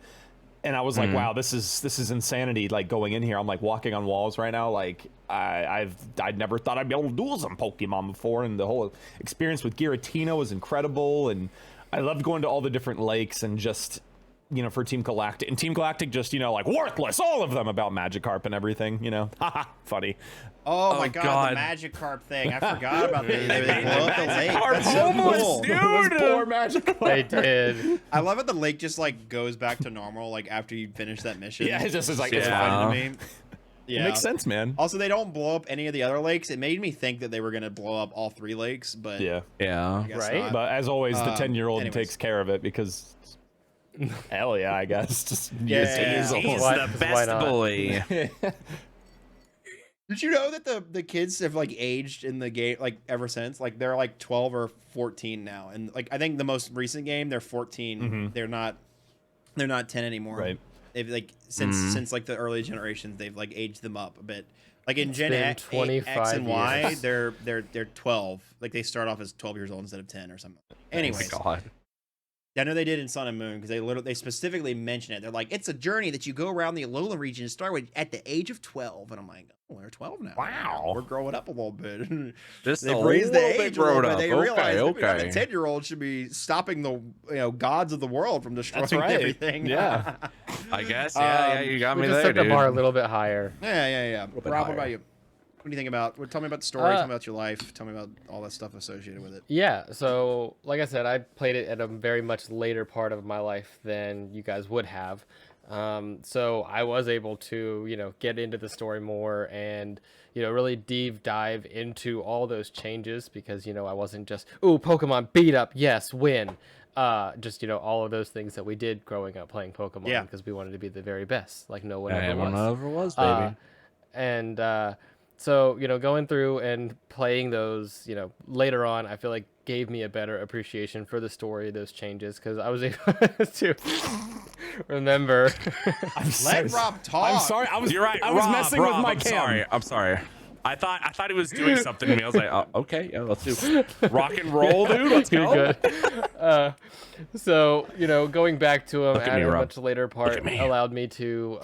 [SPEAKER 4] And I was like, wow, this is insanity. Like going in here, I'm like walking on walls right now. Like I'd never thought I'd be able to duel some Pokemon before. And the whole experience with Giratina was incredible. And I loved going to all the different lakes and just, for Team Galactic. And Team Galactic just, like worthless, all of them about Magikarp and everything, Haha, funny.
[SPEAKER 1] Oh my god, the Magikarp thing. I forgot about that. They blew up the lake. That's so cool.
[SPEAKER 2] Dude.
[SPEAKER 4] Poor Magikarp.
[SPEAKER 3] They did.
[SPEAKER 1] I love it. The lake just like goes back to normal like after you finish that mission.
[SPEAKER 4] Yeah, it just is like,
[SPEAKER 1] it's
[SPEAKER 4] it's
[SPEAKER 1] fine
[SPEAKER 4] fine.
[SPEAKER 1] to me. Yeah,
[SPEAKER 4] It makes sense, man.
[SPEAKER 1] Also, they don't blow up any of the other lakes. It made me think that they were gonna blow up all 3 lakes, but
[SPEAKER 2] Yeah.
[SPEAKER 1] I guess
[SPEAKER 3] Right?
[SPEAKER 1] not.
[SPEAKER 4] But as always, the 10-year-old
[SPEAKER 1] anyways.
[SPEAKER 4] takes care of it because hell yeah, I guess. Just
[SPEAKER 1] Yeah.
[SPEAKER 2] He's
[SPEAKER 3] Why-
[SPEAKER 2] the
[SPEAKER 3] why
[SPEAKER 2] best
[SPEAKER 3] not?
[SPEAKER 2] boy.
[SPEAKER 1] Did you know that the kids have like aged in the game like ever since? Like they're like 12 or 14 now, and like I think the most recent game they're 14. They're not 10 anymore.
[SPEAKER 4] Right.
[SPEAKER 1] They've like since like the early generations they've like aged them up a bit. Like in Gen
[SPEAKER 3] been
[SPEAKER 1] X
[SPEAKER 3] 25
[SPEAKER 1] and Y,
[SPEAKER 3] years.
[SPEAKER 1] they're 12. Like they start off as 12 years old instead of 10 or something. Anyways,
[SPEAKER 2] Oh my God.
[SPEAKER 1] I know they did in Sun and Moon because they specifically mention it. They're like, it's a journey that you go around the Alola region and start with at the age of 12. And I'm like, oh, we're 12 now.
[SPEAKER 2] Wow.
[SPEAKER 1] We're growing up a little bit.
[SPEAKER 2] Just
[SPEAKER 1] They've
[SPEAKER 2] a
[SPEAKER 1] raised the
[SPEAKER 2] little bit
[SPEAKER 1] age a little
[SPEAKER 2] grown
[SPEAKER 1] bit.
[SPEAKER 2] up.
[SPEAKER 1] They realize
[SPEAKER 2] Okay.
[SPEAKER 1] that a 10-year-old should be stopping the gods of the world from destroying
[SPEAKER 4] That's right.
[SPEAKER 1] everything.
[SPEAKER 4] Yeah.
[SPEAKER 2] I guess. Yeah, you got
[SPEAKER 3] We
[SPEAKER 2] me
[SPEAKER 3] just
[SPEAKER 2] there,
[SPEAKER 3] set the
[SPEAKER 2] dude.
[SPEAKER 3] bar a little bit higher.
[SPEAKER 1] Yeah.
[SPEAKER 2] bit
[SPEAKER 1] Rob, what
[SPEAKER 2] higher.
[SPEAKER 1] about you? What do you think about? Tell me about the story. Tell me about your life. Tell me about all that stuff associated with it.
[SPEAKER 3] Yeah, so like I said, I played it at a very much later part of my life than you guys would have. So I was able to, get into the story more and, really deep dive into all those changes because, I wasn't just, ooh, Pokemon beat up, yes, win. Just, all of those things that we did growing up playing Pokemon
[SPEAKER 1] Yeah.
[SPEAKER 3] because we wanted to be the very best, like no one ever
[SPEAKER 2] Everyone
[SPEAKER 3] was.
[SPEAKER 2] ever was, baby.
[SPEAKER 3] And so, going through and playing those, later on, I feel like gave me a better appreciation for the story, those changes, because I was able to remember.
[SPEAKER 1] Let Rob talk.
[SPEAKER 4] I'm sorry.
[SPEAKER 2] You're right.
[SPEAKER 4] I was
[SPEAKER 2] Rob,
[SPEAKER 4] messing
[SPEAKER 2] Rob,
[SPEAKER 4] with my
[SPEAKER 2] I'm
[SPEAKER 4] cam.
[SPEAKER 2] I'm sorry. I thought he was doing something to me. I was like, oh, okay, yeah, let's do rock and roll, dude. Let's go.
[SPEAKER 3] You're good. So, going back to him
[SPEAKER 2] Look at
[SPEAKER 3] at
[SPEAKER 2] me,
[SPEAKER 3] a
[SPEAKER 2] Rob.
[SPEAKER 3] much later part
[SPEAKER 2] at me.
[SPEAKER 3] allowed me to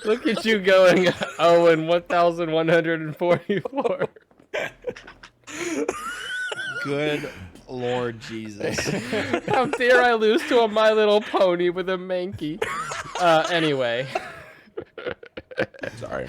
[SPEAKER 3] look at you going, oh, and 1,144.
[SPEAKER 1] Good Lord Jesus.
[SPEAKER 3] How dare I lose to a My Little Pony with a Mankey? Anyway.
[SPEAKER 2] Sorry.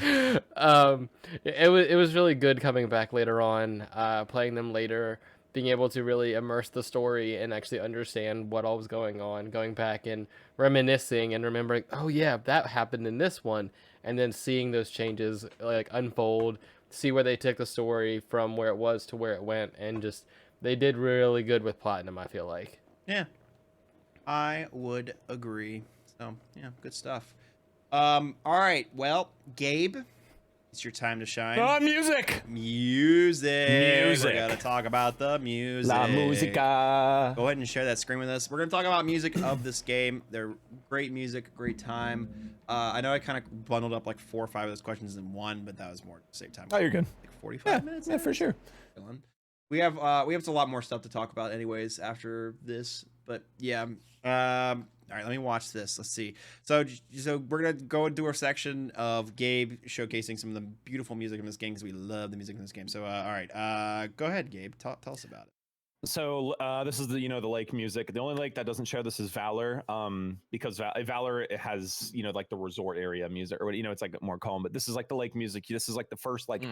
[SPEAKER 3] It was really good coming back later on, playing them later, being able to really immerse the story and actually understand what all was going on, going back and reminiscing and remembering, oh yeah, that happened in this one, and then seeing those changes like unfold, see where they took the story from where it was to where it went, and just they did really good with Platinum, I feel like.
[SPEAKER 1] Yeah, I would agree. So yeah, good stuff. All right. Well, Gabe, It's your time to shine.
[SPEAKER 4] Music.
[SPEAKER 1] Music. We gotta talk about the music.
[SPEAKER 4] La musica.
[SPEAKER 1] Go ahead and share that screen with us. We're gonna talk about music of this game. They're great music, great time. I know I kind of bundled up like 4 or 5 of those questions in one, but that was more to save time.
[SPEAKER 4] Oh, you're good.
[SPEAKER 1] Like 45 minutes.
[SPEAKER 4] Yeah, for sure.
[SPEAKER 1] We have a lot more stuff to talk about, anyways, after this. But yeah. All right, let me watch this. Let's see. So we're gonna go and do our section of Gabe showcasing some of the beautiful music in this game because we love the music in this game. So all right, go ahead, Gabe. Tell us about it.
[SPEAKER 4] So this is the the lake music. The only lake that doesn't share this is Valor, because Valor it has like the resort area music, or it's like more calm. But this is like the lake music. This is like the first like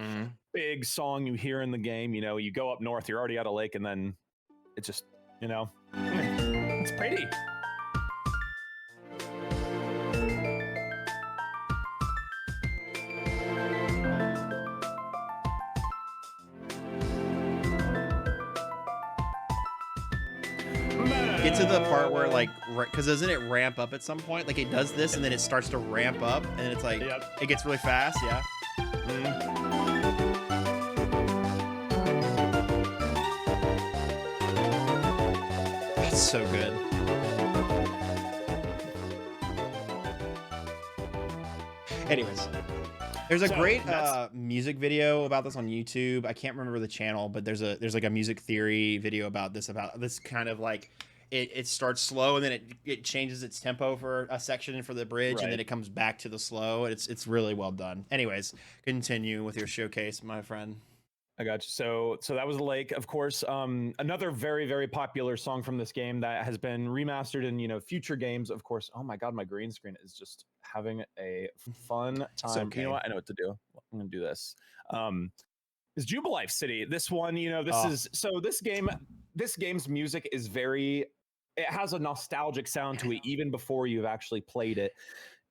[SPEAKER 4] big song you hear in the game. You go up north, you're already at a lake, and then it just it's pretty.
[SPEAKER 1] Get to the part where because doesn't it ramp up at some point? Like it does this and then it starts to ramp up and it's like it gets really fast. Yeah. That's so good. Anyways, there's a great music video about this on YouTube. I can't remember the channel, but there's like a music theory video about this kind of like it starts slow and then it changes its tempo for a section for the bridge and then it comes back to the slow. It's really well done. Anyways, continue with your showcase, my friend.
[SPEAKER 4] I got you. So that was the lake, of course. Another very, very popular song from this game that has been remastered in future games. Of course. Oh my God, my green screen is just having a fun time.
[SPEAKER 1] Okay.
[SPEAKER 4] You know what? I know what to do. I'm gonna do this. Is Jubilife City. This one, this game's music is it has a nostalgic sound to it even before you've actually played it.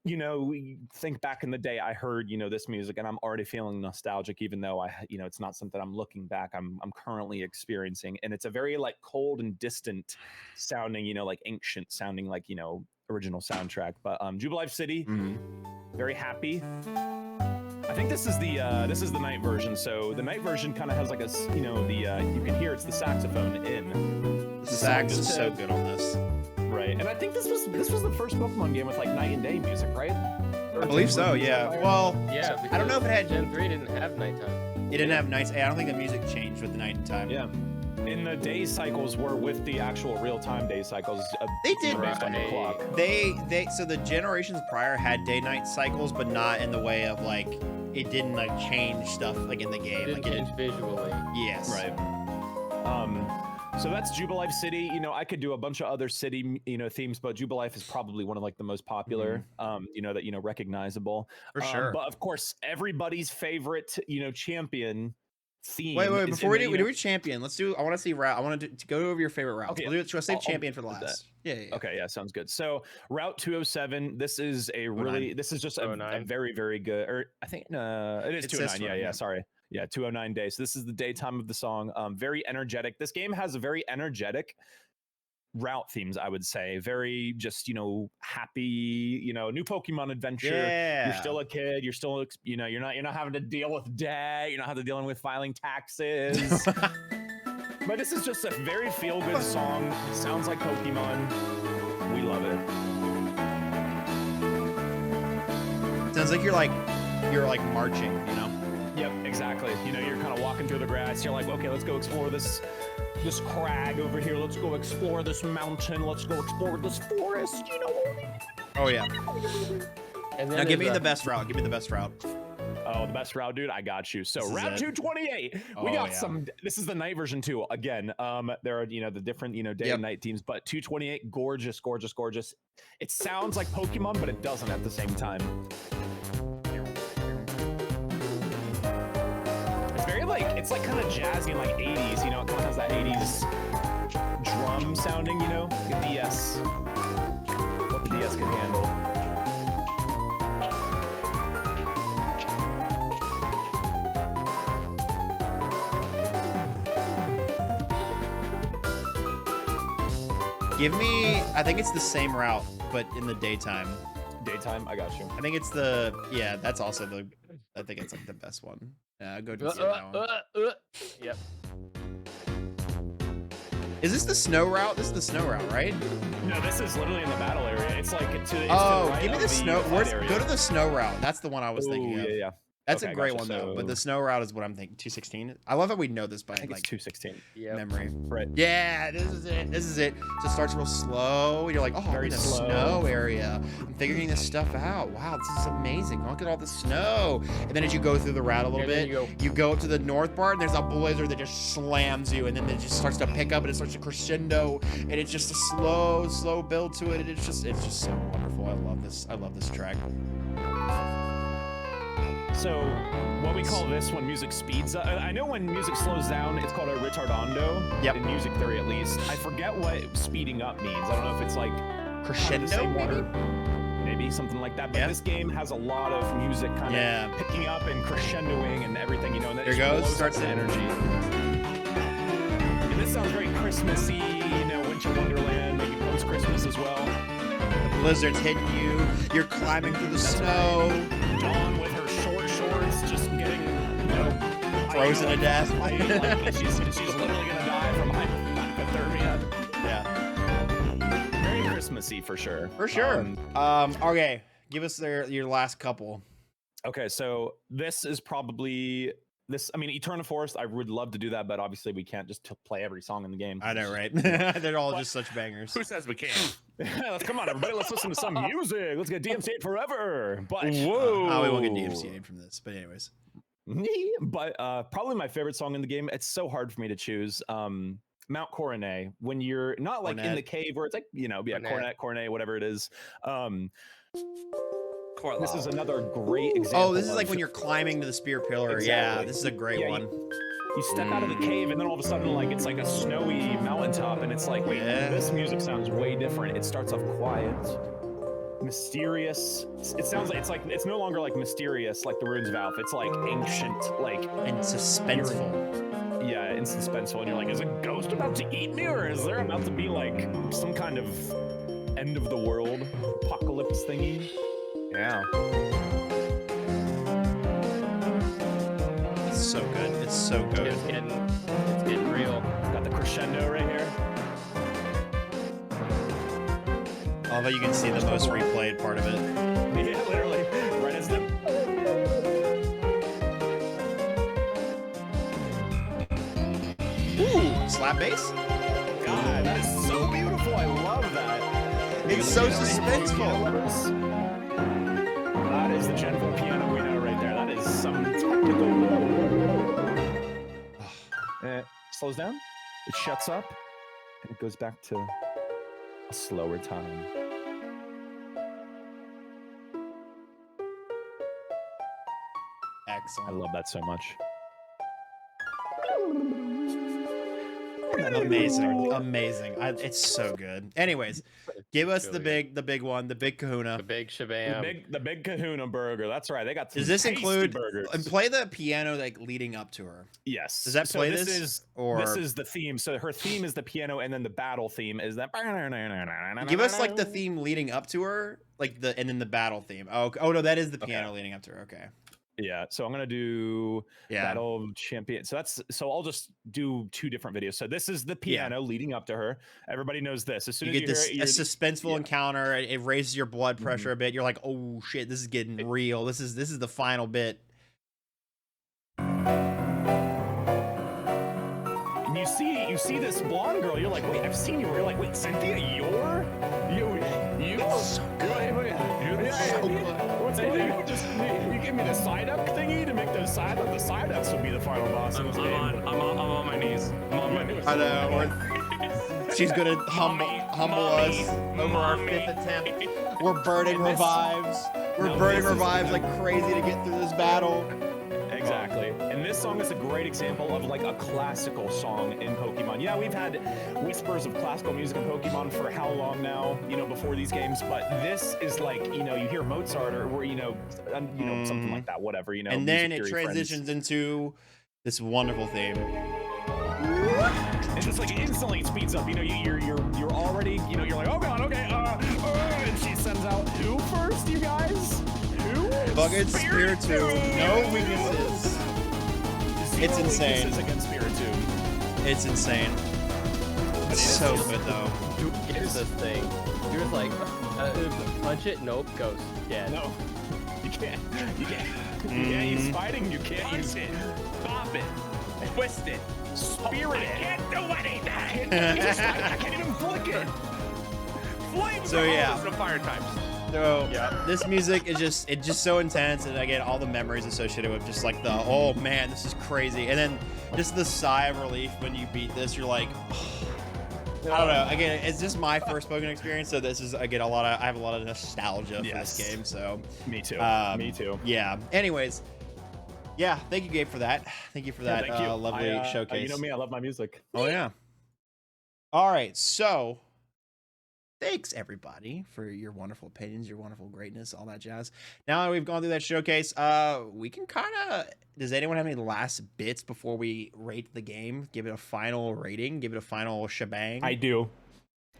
[SPEAKER 4] We think back in the day, I heard, this music and I'm already feeling nostalgic, even though it's not something I'm looking back, I'm currently experiencing. And it's a very like cold and distant sounding, like ancient sounding, like, original soundtrack. But Jubilife City, very happy. I think this is the night version. So the night version kind of has like a, you can hear it's the saxophone in.
[SPEAKER 1] The sax is so good on this.
[SPEAKER 4] Right, and I think this was the first Pokemon game with like night and day music, right?
[SPEAKER 1] I believe so. Yeah. Well,
[SPEAKER 3] Yeah,
[SPEAKER 1] I don't know if it had.
[SPEAKER 3] Gen 3 didn't have nighttime.
[SPEAKER 1] It didn't have nights. I don't think the music changed with the night and time.
[SPEAKER 4] Yeah. And the day cycles were with the actual real-time day cycles.
[SPEAKER 1] They did.
[SPEAKER 4] Based on the clock.
[SPEAKER 1] So the generations prior had day-night cycles, but not in the way of like it didn't like change stuff like in the game.
[SPEAKER 3] It didn't change visually.
[SPEAKER 1] Yes.
[SPEAKER 4] Right. So that's Jubilife City. I could do a bunch of other city, themes, but Jubilife is probably one of like the most popular, that, recognizable.
[SPEAKER 1] For sure.
[SPEAKER 4] But of course, everybody's favorite, champion theme.
[SPEAKER 1] Wait, before we do champion, let's do, I want to see route. I want to go over your favorite route.
[SPEAKER 4] Okay.
[SPEAKER 1] We'll do it. Save champion for the last. Yeah.
[SPEAKER 4] Okay. Yeah. Sounds good. So Route 207, this is just a very, very good, or I think, it is 209. Yeah. Sorry. Yeah, 209 days. So this is the daytime of the song. Very energetic. This game has a very energetic route themes, I would say. Very just, happy, new Pokemon adventure.
[SPEAKER 1] Yeah.
[SPEAKER 4] You're still a kid. You're still, you're not having to deal with debt. You're not having to deal with filing taxes. But this is just a very feel-good song. It sounds like Pokemon. We love it.
[SPEAKER 1] Sounds like you're like marching,
[SPEAKER 4] Yep, exactly. You're kind of walking through the grass. You're like, okay, let's go explore this crag over here. Let's go explore this mountain. Let's go explore this forest.
[SPEAKER 1] Oh yeah.
[SPEAKER 3] And then
[SPEAKER 1] Now give me the best route. Give me the best route.
[SPEAKER 4] Oh, the best route, dude. I got you. So Route 228. We got some. This is the night version too. Again, there are the different day and night teams, but 228, gorgeous, gorgeous, gorgeous. It sounds like Pokemon, but it doesn't at the same time. It's like kind of jazzy and like 80s, it kind of has that 80s drum sounding, the DS. What the DS can handle.
[SPEAKER 1] Give me, I think it's the same route, but in the daytime.
[SPEAKER 4] Daytime, I got you.
[SPEAKER 1] I think it's that's also the I think it's like the best one. Yeah, go to that one.
[SPEAKER 3] Yep.
[SPEAKER 1] Is this the snow route? This is the snow route, right?
[SPEAKER 4] No, this is literally in the battle area. It's like it's to the right
[SPEAKER 1] give me
[SPEAKER 4] of
[SPEAKER 1] the snow.
[SPEAKER 4] area.
[SPEAKER 1] Go to the snow route. That's the one I was thinking of.
[SPEAKER 4] Yeah.
[SPEAKER 1] That's
[SPEAKER 4] Okay,
[SPEAKER 1] a great
[SPEAKER 4] gotcha.
[SPEAKER 1] one though. But the
[SPEAKER 4] So-
[SPEAKER 1] snow route is what I'm thinking. 216. I love that we know this by
[SPEAKER 4] I think
[SPEAKER 1] like
[SPEAKER 4] it's 216.
[SPEAKER 3] Yep.
[SPEAKER 1] memory.
[SPEAKER 4] Right.
[SPEAKER 1] Yeah, this is it. This is it. So it starts real slow. You're like, oh, I'm
[SPEAKER 4] Very
[SPEAKER 1] in the
[SPEAKER 4] slow.
[SPEAKER 1] snow area. I'm figuring this stuff out. Wow, this is amazing. Look at all the snow. And then as you go through the route a little
[SPEAKER 3] And then
[SPEAKER 1] bit,
[SPEAKER 3] you
[SPEAKER 1] you go up to the north part, and there's a blizzard that just slams you, and then it just starts to pick up, and it starts to crescendo, and it's just a slow build to it. And it's just so wonderful. I love this. I love this track.
[SPEAKER 4] So what we call this when music speeds up, I know when music slows down, it's called a retardando.
[SPEAKER 1] Yep.
[SPEAKER 4] In music theory, at least. I forget what speeding up means. I don't know if it's like
[SPEAKER 1] Crescendo,
[SPEAKER 4] the same
[SPEAKER 1] maybe?
[SPEAKER 4] word. Maybe something like that. But
[SPEAKER 1] Yeah.
[SPEAKER 4] this game has a lot of music kind of picking up and crescendoing and everything, you know, and then
[SPEAKER 1] Here
[SPEAKER 4] it
[SPEAKER 1] goes,
[SPEAKER 4] blows up
[SPEAKER 1] starts
[SPEAKER 4] the
[SPEAKER 1] it.
[SPEAKER 4] energy. And this sounds very Christmassy, you know, Winter Wonderland, maybe post-Christmas as well.
[SPEAKER 1] The blizzard's hitting you. You're climbing through the snow.
[SPEAKER 4] Dawn with her short shorts, just getting, you know,
[SPEAKER 1] Frozen to death.
[SPEAKER 4] she's literally gonna die from hypothermia.
[SPEAKER 1] Yeah,
[SPEAKER 4] Very Christmassy for sure.
[SPEAKER 1] for sure. Okay, give us your last couple.
[SPEAKER 4] Okay, so this is probably this. I mean, Eternal Forest. I would love to do that, but obviously we can't just play every song in the game.
[SPEAKER 1] I know, right? They're all just such bangers.
[SPEAKER 2] Who says we can't?
[SPEAKER 4] Let's come on, everybody. Let's listen to some music. Let's get DMCA'd forever. But
[SPEAKER 1] Oh, we won't get DMCA'd from this, but anyways.
[SPEAKER 4] But probably my favorite song in the game. It's so hard for me to choose. Mount Coronet. When you're not like in
[SPEAKER 1] Cornet.
[SPEAKER 4] the cave where it's like, you know, yeah, Coronet, whatever it is. This is another great example.
[SPEAKER 1] Oh, this is like
[SPEAKER 4] of-
[SPEAKER 1] when you're climbing to the spear pillar.
[SPEAKER 4] Exactly.
[SPEAKER 1] Yeah, this is a great
[SPEAKER 4] Yeah,
[SPEAKER 1] one.
[SPEAKER 4] You step out of the cave and then all of a sudden like it's like a snowy mountaintop and it's like, wait,
[SPEAKER 1] Yeah.
[SPEAKER 4] this music sounds way different. It starts off quiet, mysterious. It sounds like it's no longer like mysterious like the Runes of Alpha. It's like ancient, like
[SPEAKER 1] And suspenseful.
[SPEAKER 4] yeah, and suspenseful. And you're like, is a ghost about to eat me, or is there about to be like some kind of end of the world apocalypse thingy?
[SPEAKER 1] Yeah. It's so good. It's so good.
[SPEAKER 3] It's getting real.
[SPEAKER 4] Got the crescendo right here.
[SPEAKER 1] Although you can see the most replayed part of it.
[SPEAKER 4] Yeah, literally. Right as the
[SPEAKER 1] Ooh, slap bass?
[SPEAKER 4] God, that is so beautiful. I love that.
[SPEAKER 1] It's so suspenseful.
[SPEAKER 4] That is the Gen 4 piano we know right there. That is some technical. It slows down. It shuts up. And it goes back to a slower time. I
[SPEAKER 1] Excellent.
[SPEAKER 4] love that so much.
[SPEAKER 1] Amazing. Amazing. It's so good. Anyways, give us the big one, the big kahuna.
[SPEAKER 3] The big shabam.
[SPEAKER 4] The big Kahuna burger. That's right. They got some
[SPEAKER 1] Does this
[SPEAKER 4] tasty
[SPEAKER 1] include
[SPEAKER 4] burgers.
[SPEAKER 1] and play the piano like leading up to her?
[SPEAKER 4] Yes.
[SPEAKER 1] Does that play
[SPEAKER 4] this?
[SPEAKER 1] this,
[SPEAKER 4] Is
[SPEAKER 1] or-
[SPEAKER 4] this is the theme. So her theme is the piano, and then the battle theme is that.
[SPEAKER 1] Give us like the theme leading up to her, like and then the battle theme. Oh no, that is the piano leading up to her. Okay.
[SPEAKER 4] Yeah. So I'm gonna do
[SPEAKER 1] Yeah.
[SPEAKER 4] Battle Champion. So I'll just do two different videos. So this is the piano leading up to her. Everybody knows this. As soon
[SPEAKER 1] You
[SPEAKER 4] as
[SPEAKER 1] get
[SPEAKER 4] you
[SPEAKER 1] this
[SPEAKER 4] hear
[SPEAKER 1] a
[SPEAKER 4] it,
[SPEAKER 1] suspenseful encounter. It raises your blood pressure a bit. You're like, oh shit, this is getting real. This is the final bit.
[SPEAKER 4] and you see this blonde girl. You're like, wait, I've seen you. You're like, wait, Cynthia, you.
[SPEAKER 1] So good.
[SPEAKER 4] Wait,
[SPEAKER 1] So good.
[SPEAKER 4] What's it? You give me the side up thingy to make the side up. The side ups would be the final boss.
[SPEAKER 2] I'm
[SPEAKER 4] of this game.
[SPEAKER 2] on my knees. I'm on my knees.
[SPEAKER 1] I know. She's gonna humble
[SPEAKER 4] Mommy,
[SPEAKER 1] us over our fifth attempt. We're burning revives. We're burning revives like crazy to get through this battle.
[SPEAKER 4] Exactly. And this song is a great example of like a classical song in Pokemon. Yeah, we've had whispers of classical music in Pokemon for how long now, before these games, but this is like, you hear Mozart or something like that, whatever,
[SPEAKER 1] And then it
[SPEAKER 4] music theory friends.
[SPEAKER 1] transitions into this wonderful theme.
[SPEAKER 4] And just like instantly it speeds up, you're already, you're like, oh god, okay, and she sends out who first, you guys? Who?
[SPEAKER 1] Bugged Spiritomb, no weaknesses. It's insane.
[SPEAKER 4] Against Spiritomb.
[SPEAKER 1] It's insane. It's so good though.
[SPEAKER 3] Here's this thing. He was like, punch it. Nope. Ghost. Yeah.
[SPEAKER 4] No, you can't. You can't. You can't use fighting. You can't use
[SPEAKER 2] Punch it, pop it, twist it, spirit it. I can't do anything.
[SPEAKER 4] I can't even flick it.
[SPEAKER 2] Flames
[SPEAKER 1] So,
[SPEAKER 2] are
[SPEAKER 1] yeah.
[SPEAKER 2] always the fire types.
[SPEAKER 1] So this music is just so intense, and I get all the memories associated with just like the oh man, this is crazy, and then just the sigh of relief when you beat this. You're like, I don't know. Again, it's just my first Pokemon experience, so this is I have a lot of nostalgia for this game. So
[SPEAKER 4] Me too. Me too.
[SPEAKER 1] yeah. Anyways, yeah. Thank you, Gabe, for that. Thank you for that
[SPEAKER 4] Thank you.
[SPEAKER 1] lovely showcase.
[SPEAKER 4] You know me, I love my music.
[SPEAKER 1] Oh yeah. All right, so thanks everybody for your wonderful opinions, your wonderful greatness, all that jazz. Now that we've gone through that showcase, we can kind of. Does anyone have any last bits before we rate the game? Give it a final rating. Give it a final shebang.
[SPEAKER 4] I do.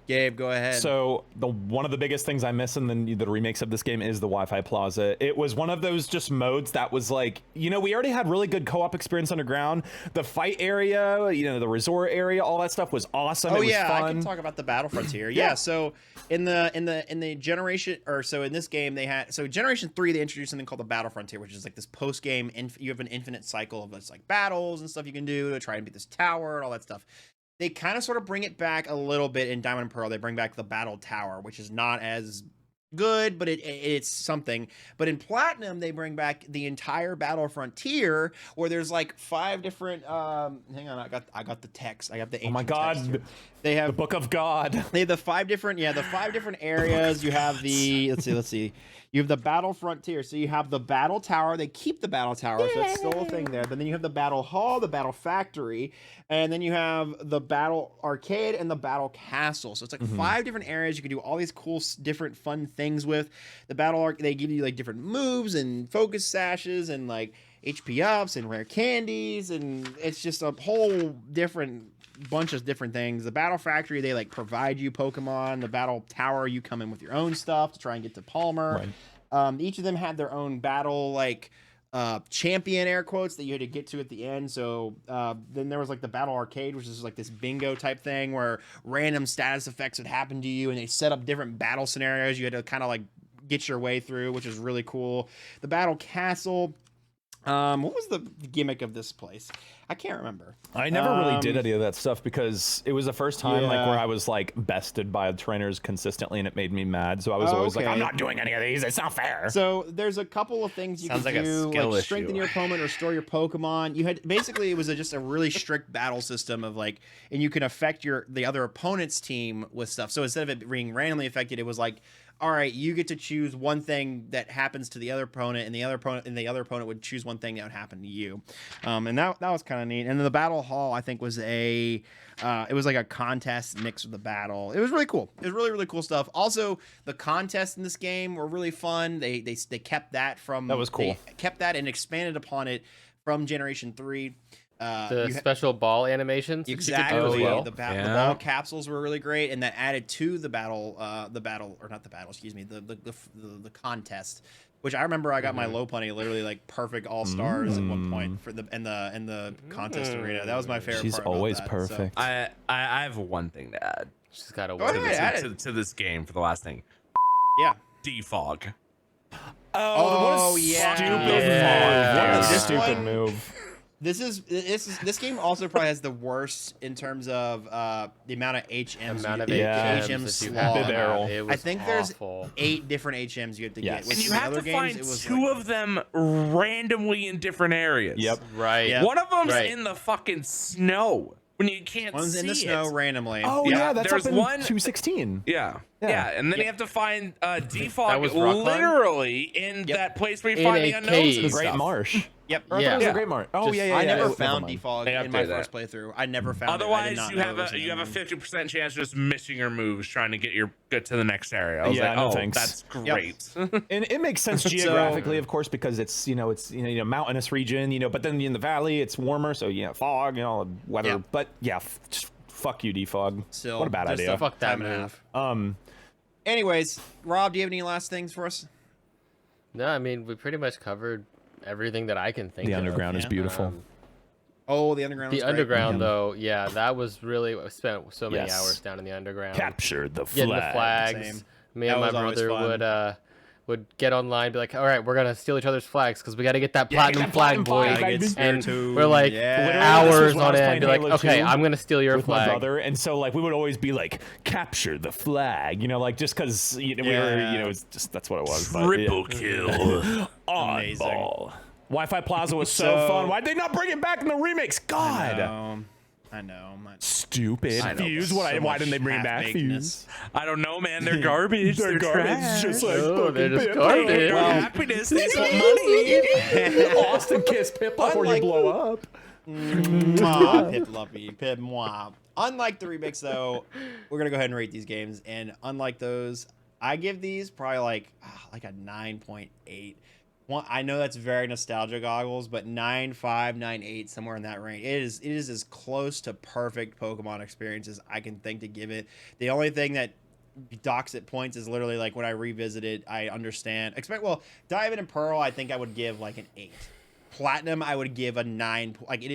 [SPEAKER 1] Gabe, go ahead.
[SPEAKER 4] So one of the biggest things I miss in the remakes of this game is the Wi-Fi Plaza. It was one of those just modes that was like, we already had really good co-op experience underground. The fight area, the resort area, all that stuff was awesome.
[SPEAKER 1] Oh
[SPEAKER 4] it was
[SPEAKER 1] yeah,
[SPEAKER 4] fun.
[SPEAKER 1] I can talk about the battle frontier. Yeah, so in the generation, or so in this game they had, so generation 3 they introduced something called the battle frontier, which is like this post game. You have an infinite cycle of this like battles and stuff you can do to try and beat this tower and all that stuff. They kind of sort of bring it back a little bit in Diamond and Pearl. They bring back the Battle Tower, which is not as good, but it's something. But in Platinum, they bring back the entire Battle Frontier, where there's like 5 different. Hang on, I got the text. I got the.
[SPEAKER 4] Oh my God!
[SPEAKER 1] They have
[SPEAKER 4] the Book of God.
[SPEAKER 1] They have the 5 different. Yeah, the 5 different areas. You have the. Let's see. You have the Battle Frontier. So you have the Battle Tower. They keep the Battle Tower, so it's still a thing there. But then you have the Battle Hall, the Battle Factory, and then you have the Battle Arcade and the Battle Castle. So it's like 5 different areas you can do all these cool, different, fun things with. The Battle they give you like different moves and focus sashes and like HP ups and rare candies, and it's just a whole different bunch of different things. The Battle Factory, they like provide you Pokemon. The Battle Tower, you come in with your own stuff to try and get to Palmer. Right. Each of them had their own battle like champion air quotes that you had to get to at the end. So then there was like the Battle Arcade, which is like this bingo type thing where random status effects would happen to you, and they set up different battle scenarios you had to kind of like get your way through, which is really cool. The Battle Castle. What was the gimmick of this place? I can't remember.
[SPEAKER 4] I never really did any of that stuff because it was the first time like where I was like bested by trainers consistently, and it made me mad. So I was always like, I'm not doing any of these. It's not fair.
[SPEAKER 1] So there's a couple of things you can do, like strengthen your opponent or restore your Pokemon. You had basically it was just a really strict battle system of like, and you can affect the other opponent's team with stuff. So instead of it being randomly affected, it was like, all right, you get to choose one thing that happens to the other opponent, and the other opponent would choose one thing that would happen to you. And that was kind of neat. And then the Battle Hall, I think, was it was like a contest mixed with the battle. It was really cool. It was really, really cool stuff. Also, the contests in this game were really fun. They kept that from
[SPEAKER 4] that was cool.
[SPEAKER 1] They kept that and expanded upon it from Generation 3.
[SPEAKER 3] The special ball animations
[SPEAKER 1] exactly.
[SPEAKER 3] As well.
[SPEAKER 1] The ball capsules were really great, and that added to the contest. Which I remember I got my Lopunny literally like perfect all stars at one point for the in the contest arena. That was my favorite.
[SPEAKER 4] She's
[SPEAKER 1] part
[SPEAKER 4] always
[SPEAKER 1] about that,
[SPEAKER 4] perfect.
[SPEAKER 1] So.
[SPEAKER 2] I have one thing to add.
[SPEAKER 3] She's got to
[SPEAKER 2] to this game for the last thing.
[SPEAKER 1] Yeah.
[SPEAKER 2] Defog.
[SPEAKER 4] Oh
[SPEAKER 1] yeah.
[SPEAKER 4] Stupid move.
[SPEAKER 1] This game also probably has the worst in terms of the amount of HMs. I think there's 8 different HMs you have to get.
[SPEAKER 2] And you have to find 2 of them randomly in different areas.
[SPEAKER 4] Yep.
[SPEAKER 3] Right.
[SPEAKER 1] Yep.
[SPEAKER 2] One of them's in the fucking snow when you can't see it.
[SPEAKER 1] One's in the snow randomly.
[SPEAKER 4] Oh yeah, that's
[SPEAKER 2] there's
[SPEAKER 4] up in
[SPEAKER 2] one
[SPEAKER 4] 216.
[SPEAKER 2] Yeah, and then you have to find Defog
[SPEAKER 3] Rockland?
[SPEAKER 2] literally in that place where you find the unknowns.
[SPEAKER 4] The Great Marsh.
[SPEAKER 1] Yep.
[SPEAKER 4] Yeah. The Great Marsh. Oh yeah.
[SPEAKER 1] I never found Defog in my first playthrough. I never found
[SPEAKER 2] Otherwise,
[SPEAKER 1] it.
[SPEAKER 2] you have a 50% chance of just missing your moves trying to get to the next area. I was like,
[SPEAKER 4] thanks.
[SPEAKER 2] That's great.
[SPEAKER 4] And it makes sense geographically, of course, because it's mountainous region, but then in the valley it's warmer, so fog, weather.
[SPEAKER 1] Yep.
[SPEAKER 4] But just fuck you, Defog.
[SPEAKER 1] Still,
[SPEAKER 4] what a bad idea.
[SPEAKER 3] Fuck that move.
[SPEAKER 1] Anyways, Rob, do you have any last things for us?
[SPEAKER 3] No, I mean we pretty much covered everything that I can think
[SPEAKER 4] The
[SPEAKER 3] of.
[SPEAKER 4] underground is
[SPEAKER 1] Yeah.
[SPEAKER 4] beautiful.
[SPEAKER 1] Oh, the underground.
[SPEAKER 3] The
[SPEAKER 1] was great.
[SPEAKER 3] underground, though, yeah, that was really. I spent so many
[SPEAKER 4] Yes.
[SPEAKER 3] hours down in the underground,
[SPEAKER 4] Capture the
[SPEAKER 3] getting the
[SPEAKER 4] flag.
[SPEAKER 3] flags.
[SPEAKER 1] Same.
[SPEAKER 3] Me
[SPEAKER 1] That
[SPEAKER 3] and my
[SPEAKER 1] was always
[SPEAKER 3] brother
[SPEAKER 1] fun.
[SPEAKER 3] would get online, be like, "All right, we're gonna steal each other's flags because we got to get that
[SPEAKER 4] Yeah,
[SPEAKER 3] platinum
[SPEAKER 4] get that
[SPEAKER 3] flag,
[SPEAKER 4] platinum
[SPEAKER 3] boy."
[SPEAKER 4] flag, baby.
[SPEAKER 3] And
[SPEAKER 1] Spiritomb,
[SPEAKER 3] we're like
[SPEAKER 1] yeah.
[SPEAKER 4] Literally, this was
[SPEAKER 3] hours
[SPEAKER 4] when I
[SPEAKER 3] on
[SPEAKER 4] was
[SPEAKER 3] end,
[SPEAKER 4] playing
[SPEAKER 3] be like,
[SPEAKER 4] Halo
[SPEAKER 3] "Okay,
[SPEAKER 4] 2
[SPEAKER 3] I'm gonna steal your
[SPEAKER 4] with my
[SPEAKER 3] flag."
[SPEAKER 4] brother, and so like we would always be like, capture the flag, you know, like just because we were, you know, it's just that's what it was. But,
[SPEAKER 2] Triple kill.
[SPEAKER 1] Amazing.
[SPEAKER 4] Oddball. Wi-Fi Plaza was so fun. Why'd they not bring it back in the remakes? God,
[SPEAKER 1] I know.
[SPEAKER 4] stupid.
[SPEAKER 2] I know.
[SPEAKER 4] Fuse. Why didn't they bring back Fuse?
[SPEAKER 2] I don't know, man. They're garbage. They're
[SPEAKER 4] garbage,
[SPEAKER 2] trash.
[SPEAKER 4] just like
[SPEAKER 3] Oh, they're
[SPEAKER 4] fucking
[SPEAKER 3] just
[SPEAKER 4] Pip.
[SPEAKER 3] garbage.
[SPEAKER 2] They want
[SPEAKER 1] Well-
[SPEAKER 2] happiness. They just want money.
[SPEAKER 4] Austin kiss Pip before you
[SPEAKER 1] Unlike-
[SPEAKER 4] blow up.
[SPEAKER 1] Mwah, Pip Lumpy, Pip Mwah. Unlike the remakes, though, we're gonna go ahead and rate these games, and unlike those, I give these probably like a 9.8. I know that's very nostalgia goggles, but 9.5, 9.8, somewhere in that range. It is as close to perfect Pokemon experience as I can think to give it. The only thing that docks it points is literally like when I revisit it, I understand. Diamond and Pearl, I think I would give like an 8. Platinum, I would give a 9. I think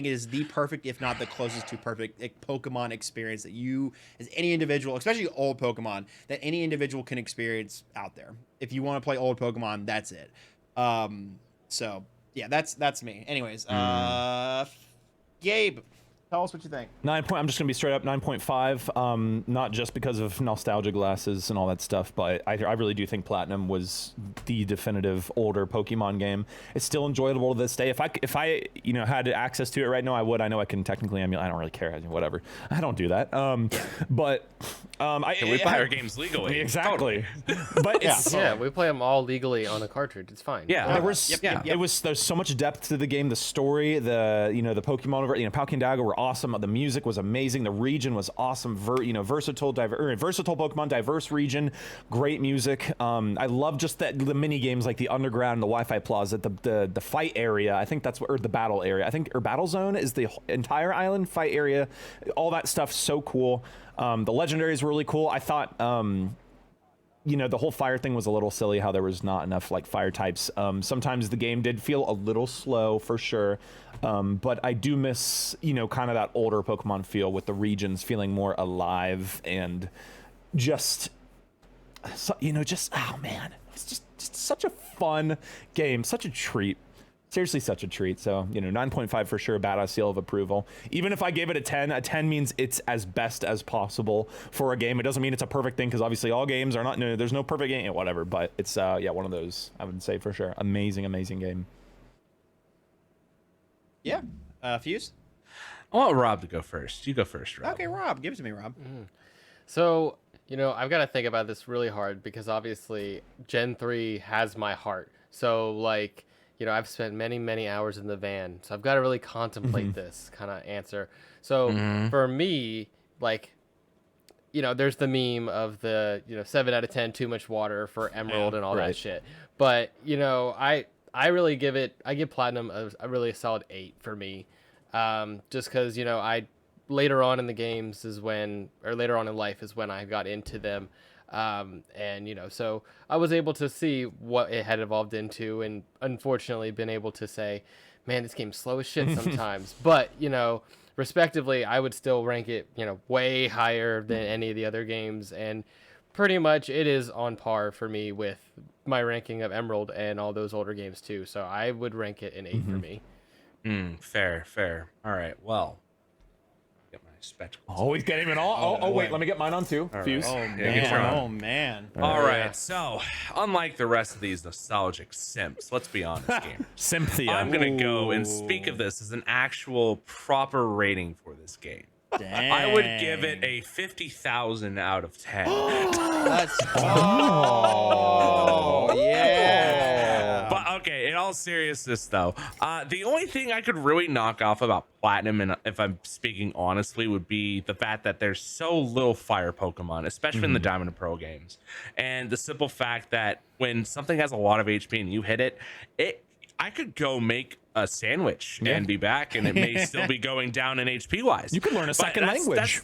[SPEAKER 1] it is the perfect, if not the closest to perfect Pokemon experience that you, as any individual, especially old Pokemon, that any individual can experience out there. If you want to play old Pokemon, that's it. So yeah, that's me. Anyways, Gabe, tell us what you think.
[SPEAKER 4] 9 point. I'm just gonna be straight up 9.5. Not just because of nostalgia glasses and all that stuff, but I really do think Platinum was the definitive older Pokemon game. It's still enjoyable to this day. If I had access to it right now, I would. I know I can technically emulate. I don't really care. Whatever. I don't do that. But
[SPEAKER 2] We buy our games legally.
[SPEAKER 4] Exactly. But it's,
[SPEAKER 3] Yeah, we play them all legally on a cartridge. It's fine.
[SPEAKER 2] Yeah.
[SPEAKER 4] There's so much depth to the game, the story, the Pokemon over, Palkia and Dago were awesome. The music was amazing. The region was awesome. Versatile Pokemon, diverse region, great music. I love just the mini games like the underground, the Wi-Fi Plaza, the fight area. I think that's or the battle area. I think or battle zone is the entire island fight area. All that stuff so cool. The legendaries were really cool. I thought the whole fire thing was a little silly, how there was not enough like fire types. Sometimes the game did feel a little slow for sure. But I do miss, kind of that older Pokemon feel with the regions feeling more alive and just, oh man, it's just such a fun game, such a treat. Seriously, such a treat. So, 9.5 for sure, badass seal of approval. Even if I gave it a 10 means it's as best as possible for a game. It doesn't mean it's a perfect thing, because obviously all games are not, there's no perfect game, whatever. But it's, one of those, I would say for sure. Amazing, amazing game.
[SPEAKER 1] Yeah, Fuse.
[SPEAKER 2] I want Rob to go first. You go first, Rob.
[SPEAKER 1] Okay, Rob, give it to me, Rob.
[SPEAKER 3] So, I've got to think about this really hard because obviously Gen 3 has my heart. So, like, I've spent many, many hours in the van. So I've got to really contemplate this kind of answer. So for me, like, there's the meme of the, 7 out of 10, too much water for Emerald and all that shit. But, I really I give Platinum a really solid 8 for me. Just because, later on in the games later on in life is when I got into them. So I was able to see what it had evolved into, and unfortunately been able to say, man, this game's slow as shit sometimes. But, respectively, I would still rank it, way higher than any of the other games. And pretty much it is on par for me with my ranking of Emerald and all those older games too. So I would rank it an 8 for me.
[SPEAKER 2] Fair. All right. Well, get my spectacles.
[SPEAKER 4] Oh, he's getting it all. Oh, wait, let me get mine on too.
[SPEAKER 2] All
[SPEAKER 4] Fuse.
[SPEAKER 2] right.
[SPEAKER 1] Oh man.
[SPEAKER 2] All right. So, unlike the rest of these nostalgic simps, let's be honest, game.
[SPEAKER 4] Cynthia.
[SPEAKER 2] I'm gonna go and speak of this as an actual proper rating for this game.
[SPEAKER 1] Dang.
[SPEAKER 2] I would give it a 50,000 out of 10.
[SPEAKER 1] Let's yeah.
[SPEAKER 2] But okay, in all seriousness though, the only thing I could really knock off about Platinum, and if I'm speaking honestly, would be the fact that there's so little fire Pokemon, especially in the Diamond and Pearl games. And the simple fact that when something has a lot of HP and you hit it, I could go make a sandwich and be back, and it may still be going down in HP wise.
[SPEAKER 4] You could learn a second language.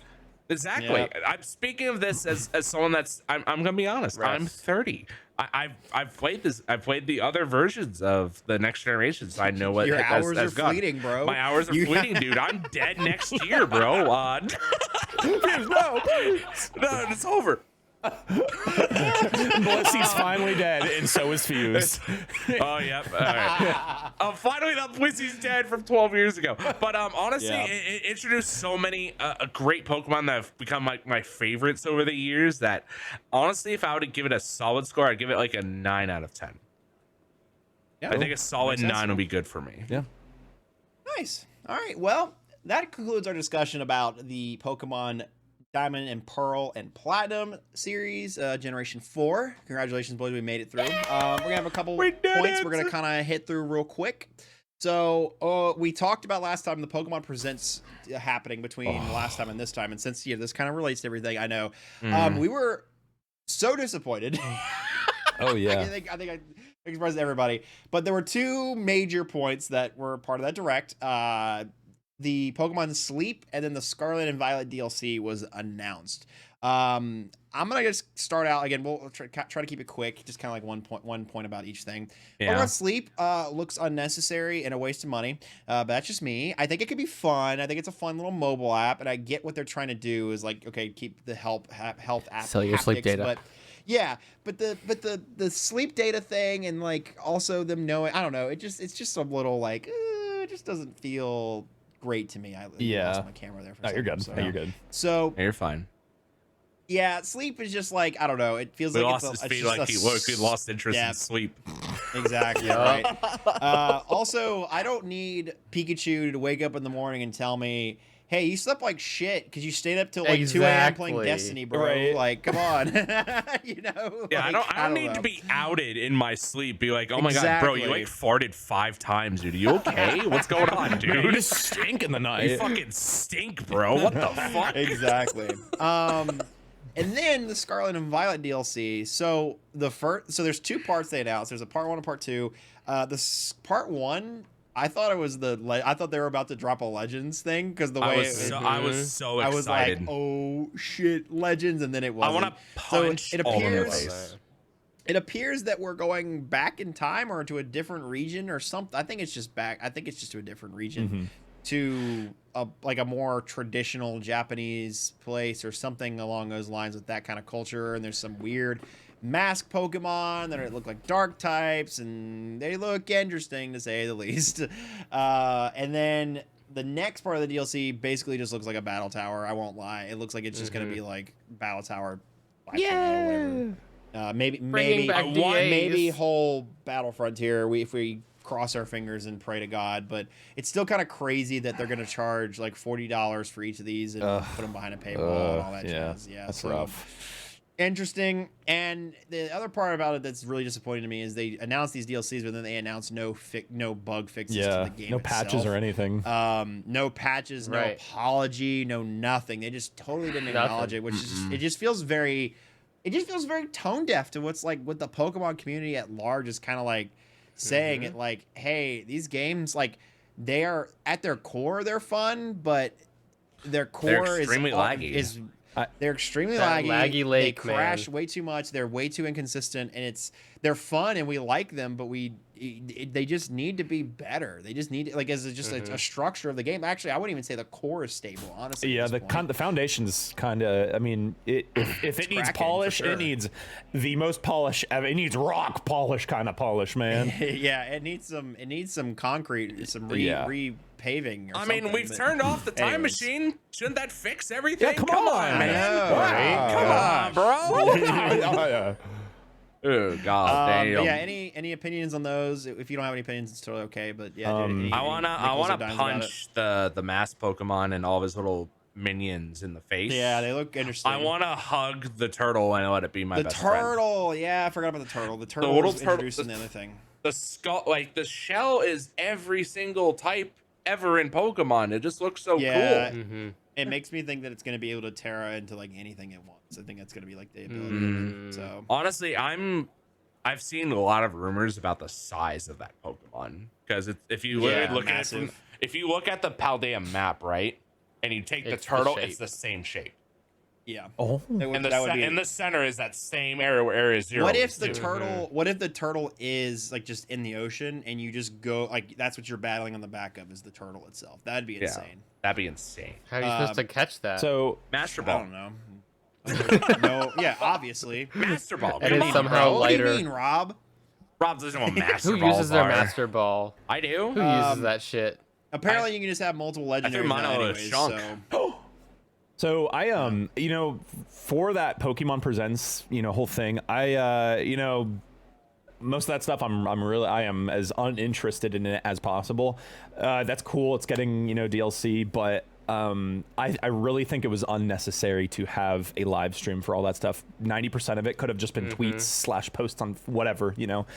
[SPEAKER 2] Exactly.
[SPEAKER 1] Yep.
[SPEAKER 2] I'm speaking of this as someone that's I'm gonna be honest.
[SPEAKER 3] Refs.
[SPEAKER 2] I'm 30. I've played this. I've played the other versions of the next generation, so I know what
[SPEAKER 1] Your
[SPEAKER 2] it has,
[SPEAKER 1] hours
[SPEAKER 2] has
[SPEAKER 1] are
[SPEAKER 2] gone.
[SPEAKER 1] fleeting, bro.
[SPEAKER 2] My hours are fleeting, dude. I'm dead next year, bro. No, it's over.
[SPEAKER 4] Blissey's finally dead, and so is Fuse.
[SPEAKER 2] Oh, yep. All right. Finally, that Blissey's dead from 12 years ago. But honestly,
[SPEAKER 4] Yeah.
[SPEAKER 2] it introduced so many great Pokemon that have become my favorites over the years that, honestly, if I were to give it a solid score, I'd give it like a 9 out of 10.
[SPEAKER 1] Yeah,
[SPEAKER 2] I think a solid
[SPEAKER 1] makes sense.
[SPEAKER 2] 9 would be good for me.
[SPEAKER 4] Yeah.
[SPEAKER 1] Nice. All right. Well, that concludes our discussion about the Pokemon Diamond and Pearl and Platinum series, Generation 4. Congratulations, boys. We made it through. We're going to have a couple
[SPEAKER 2] We did
[SPEAKER 1] points
[SPEAKER 2] it.
[SPEAKER 1] we're going to kind of hit through real quick. So we talked about last time the Pokemon Presents happening between last time and this time. And since this kind of relates to everything, I know. We were so disappointed.
[SPEAKER 4] Oh, yeah.
[SPEAKER 1] I think I expressed to everybody. But there were two major points that were part of that direct. The Pokemon Sleep and then the Scarlet and Violet DLC was announced. I'm gonna just start out again. We'll try to keep it quick, just kind of like one point about each thing.
[SPEAKER 2] Yeah.
[SPEAKER 1] Pokemon Sleep looks unnecessary and a waste of money, but that's just me. I think it could be fun. I think it's a fun little mobile app, and I get what they're trying to do is like, okay, keep the health app,
[SPEAKER 3] Sell your sleep
[SPEAKER 1] haptics,
[SPEAKER 3] data.
[SPEAKER 1] but yeah, but the sleep data thing and like also them knowing, I don't know, it's just a little like it just doesn't feel great to me. I lost my camera there for a
[SPEAKER 4] Oh, you're
[SPEAKER 1] second,
[SPEAKER 4] good.
[SPEAKER 1] so,
[SPEAKER 4] No, you're good.
[SPEAKER 1] So
[SPEAKER 2] You're fine.
[SPEAKER 1] yeah, sleep is just like, I don't know. It feels
[SPEAKER 2] We
[SPEAKER 1] like
[SPEAKER 2] lost
[SPEAKER 1] it's
[SPEAKER 2] his
[SPEAKER 1] it's
[SPEAKER 2] feet
[SPEAKER 1] just
[SPEAKER 2] like he lost interest
[SPEAKER 1] yeah.
[SPEAKER 2] in sleep.
[SPEAKER 1] Exactly. Right. Also, I don't need Pikachu to wake up in the morning and tell me, "Hey, you slept like shit because you stayed up till like 2 a.m. playing
[SPEAKER 3] Exactly.
[SPEAKER 1] Destiny, bro."
[SPEAKER 4] Right.
[SPEAKER 1] Like, come on. You know?
[SPEAKER 2] Yeah,
[SPEAKER 1] Like,
[SPEAKER 2] I don't need
[SPEAKER 1] know.
[SPEAKER 2] to be outed in my sleep. Be like, oh my god, bro, you
[SPEAKER 1] Exactly.
[SPEAKER 2] like farted 5 times, dude. Are you okay? What's going on,
[SPEAKER 4] You
[SPEAKER 2] dude?
[SPEAKER 4] just stink in the
[SPEAKER 2] You
[SPEAKER 4] night.
[SPEAKER 2] fucking stink, bro. What the fuck?
[SPEAKER 1] Exactly. And then the Scarlet and Violet DLC. So there's two parts they announced. There's a part 1 and part 2. Part 1, I thought it was I thought they were about to drop a Legends thing because the way
[SPEAKER 2] I was so
[SPEAKER 1] I was like,
[SPEAKER 2] excited.
[SPEAKER 1] oh shit, Legends, and then it
[SPEAKER 2] I
[SPEAKER 1] wasn't.
[SPEAKER 2] want to punch
[SPEAKER 1] it
[SPEAKER 2] all of their
[SPEAKER 1] appears-
[SPEAKER 2] face.
[SPEAKER 1] It appears that we're going back in time or to a different region or something. I think it's just back. I think it's just to a different region, to a more traditional Japanese place or something along those lines with that kind of culture. And there's some weird mask Pokemon that look like dark types, and they look interesting to say the least. And then the next part of the DLC basically just looks like a battle tower. I won't lie. It looks like it's just gonna be like battle tower. Maybe
[SPEAKER 3] back DAs.
[SPEAKER 1] maybe whole Battle Frontier. If we cross our fingers and pray to God, but it's still kind of crazy that they're gonna charge like $40 for each of these and put them behind a paywall and all that jazz. Yeah,
[SPEAKER 4] that's
[SPEAKER 1] so
[SPEAKER 4] rough.
[SPEAKER 1] interesting. And the other part about it that's really disappointing to me is they announced these DLCs, but then they announced no bug fixes to the game.
[SPEAKER 4] No patches
[SPEAKER 1] itself.
[SPEAKER 4] or anything.
[SPEAKER 1] No patches, no
[SPEAKER 3] Right.
[SPEAKER 1] apology, no nothing. They just totally didn't acknowledge it, which is it just feels very tone deaf to what the Pokemon community at large is kind of like saying it, like, hey, these games, like, they are at their core, they're fun, but their core
[SPEAKER 2] extremely laggy.
[SPEAKER 1] They're extremely
[SPEAKER 3] That
[SPEAKER 1] laggy.
[SPEAKER 3] laggy lake,
[SPEAKER 1] they crash
[SPEAKER 3] man.
[SPEAKER 1] way too much. They're way too inconsistent, and they're fun and we like them, but they just need to be better. They just need, like, as just a structure of the game. Actually, I wouldn't even say the core is stable, honestly.
[SPEAKER 4] Yeah,
[SPEAKER 1] at this point.
[SPEAKER 4] the foundation's kind of. I mean, if it needs
[SPEAKER 1] cracking,
[SPEAKER 4] polish,
[SPEAKER 1] for sure.
[SPEAKER 4] it needs the most polish ever. It needs rock polish kind of polish, man.
[SPEAKER 1] Yeah, it needs some concrete, some repaving. Or
[SPEAKER 2] I mean,
[SPEAKER 1] something,
[SPEAKER 2] we've
[SPEAKER 1] but
[SPEAKER 2] turned off the time
[SPEAKER 1] anyways.
[SPEAKER 2] machine. Shouldn't that fix everything?
[SPEAKER 4] Yeah, come on,
[SPEAKER 1] I
[SPEAKER 4] man.
[SPEAKER 1] know, right?
[SPEAKER 2] Come on, bro.
[SPEAKER 4] Oh, yeah.
[SPEAKER 2] Oh god,
[SPEAKER 1] But
[SPEAKER 2] damn.
[SPEAKER 1] yeah, any opinions on those? If you don't have any opinions, it's totally okay. But yeah, dude,
[SPEAKER 2] I wanna punch the masked Pokemon and all of his little minions in the face.
[SPEAKER 1] Yeah, they look interesting.
[SPEAKER 2] I wanna hug the turtle and let it be my
[SPEAKER 1] the
[SPEAKER 2] best friend.
[SPEAKER 1] turtle. Yeah, I forgot about the turtle. The turtle
[SPEAKER 2] little
[SPEAKER 1] was
[SPEAKER 2] turtle-
[SPEAKER 1] introduced in the other thing.
[SPEAKER 2] The skull, like the shell, is every single type ever in Pokemon. It just looks so
[SPEAKER 1] Yeah,
[SPEAKER 2] cool.
[SPEAKER 1] it makes me think that it's going to be able to Terra into like anything it wants. I think that's going to be like the ability. Of it, so
[SPEAKER 2] Honestly, I've seen a lot of rumors about the size of that Pokemon because if you literally look
[SPEAKER 1] massive.
[SPEAKER 2] at it if you look at the Paldea map, right, and you take the
[SPEAKER 3] It's the
[SPEAKER 2] turtle,
[SPEAKER 3] shape.
[SPEAKER 2] it's the same shape.
[SPEAKER 1] Yeah.
[SPEAKER 4] Oh.
[SPEAKER 2] And the center is that same area where Area Zero.
[SPEAKER 1] What if
[SPEAKER 2] is,
[SPEAKER 1] the
[SPEAKER 2] too.
[SPEAKER 1] turtle? What if the turtle is like just in the ocean and you just go like that's what you're battling on the back of is the turtle itself? That'd be insane.
[SPEAKER 2] That'd be insane.
[SPEAKER 3] How are you supposed to catch that?
[SPEAKER 4] So
[SPEAKER 2] Master
[SPEAKER 1] I
[SPEAKER 2] Ball.
[SPEAKER 1] don't know. No, yeah, obviously.
[SPEAKER 2] Master Ball.
[SPEAKER 3] It
[SPEAKER 2] Come
[SPEAKER 3] is
[SPEAKER 2] on,
[SPEAKER 3] somehow
[SPEAKER 2] bro.
[SPEAKER 1] What do you
[SPEAKER 3] lighter.
[SPEAKER 1] mean, Rob?
[SPEAKER 2] Rob doesn't know what Master
[SPEAKER 3] Who
[SPEAKER 2] Balls
[SPEAKER 3] uses their
[SPEAKER 2] are.
[SPEAKER 3] Master Ball?
[SPEAKER 2] I do.
[SPEAKER 3] Who uses that shit?
[SPEAKER 1] Apparently, you can just have multiple legendaries
[SPEAKER 2] mine
[SPEAKER 1] now
[SPEAKER 2] out of
[SPEAKER 1] anyways,
[SPEAKER 2] Shunk.
[SPEAKER 4] So I you know, for that Pokemon Presents, you know, whole thing, I you know, most of that stuff I am as uninterested in it as possible. That's cool. It's getting, you know, DLC, but I really think it was unnecessary to have a live stream for all that stuff. 90% of it could have just been tweets / posts on whatever, you know.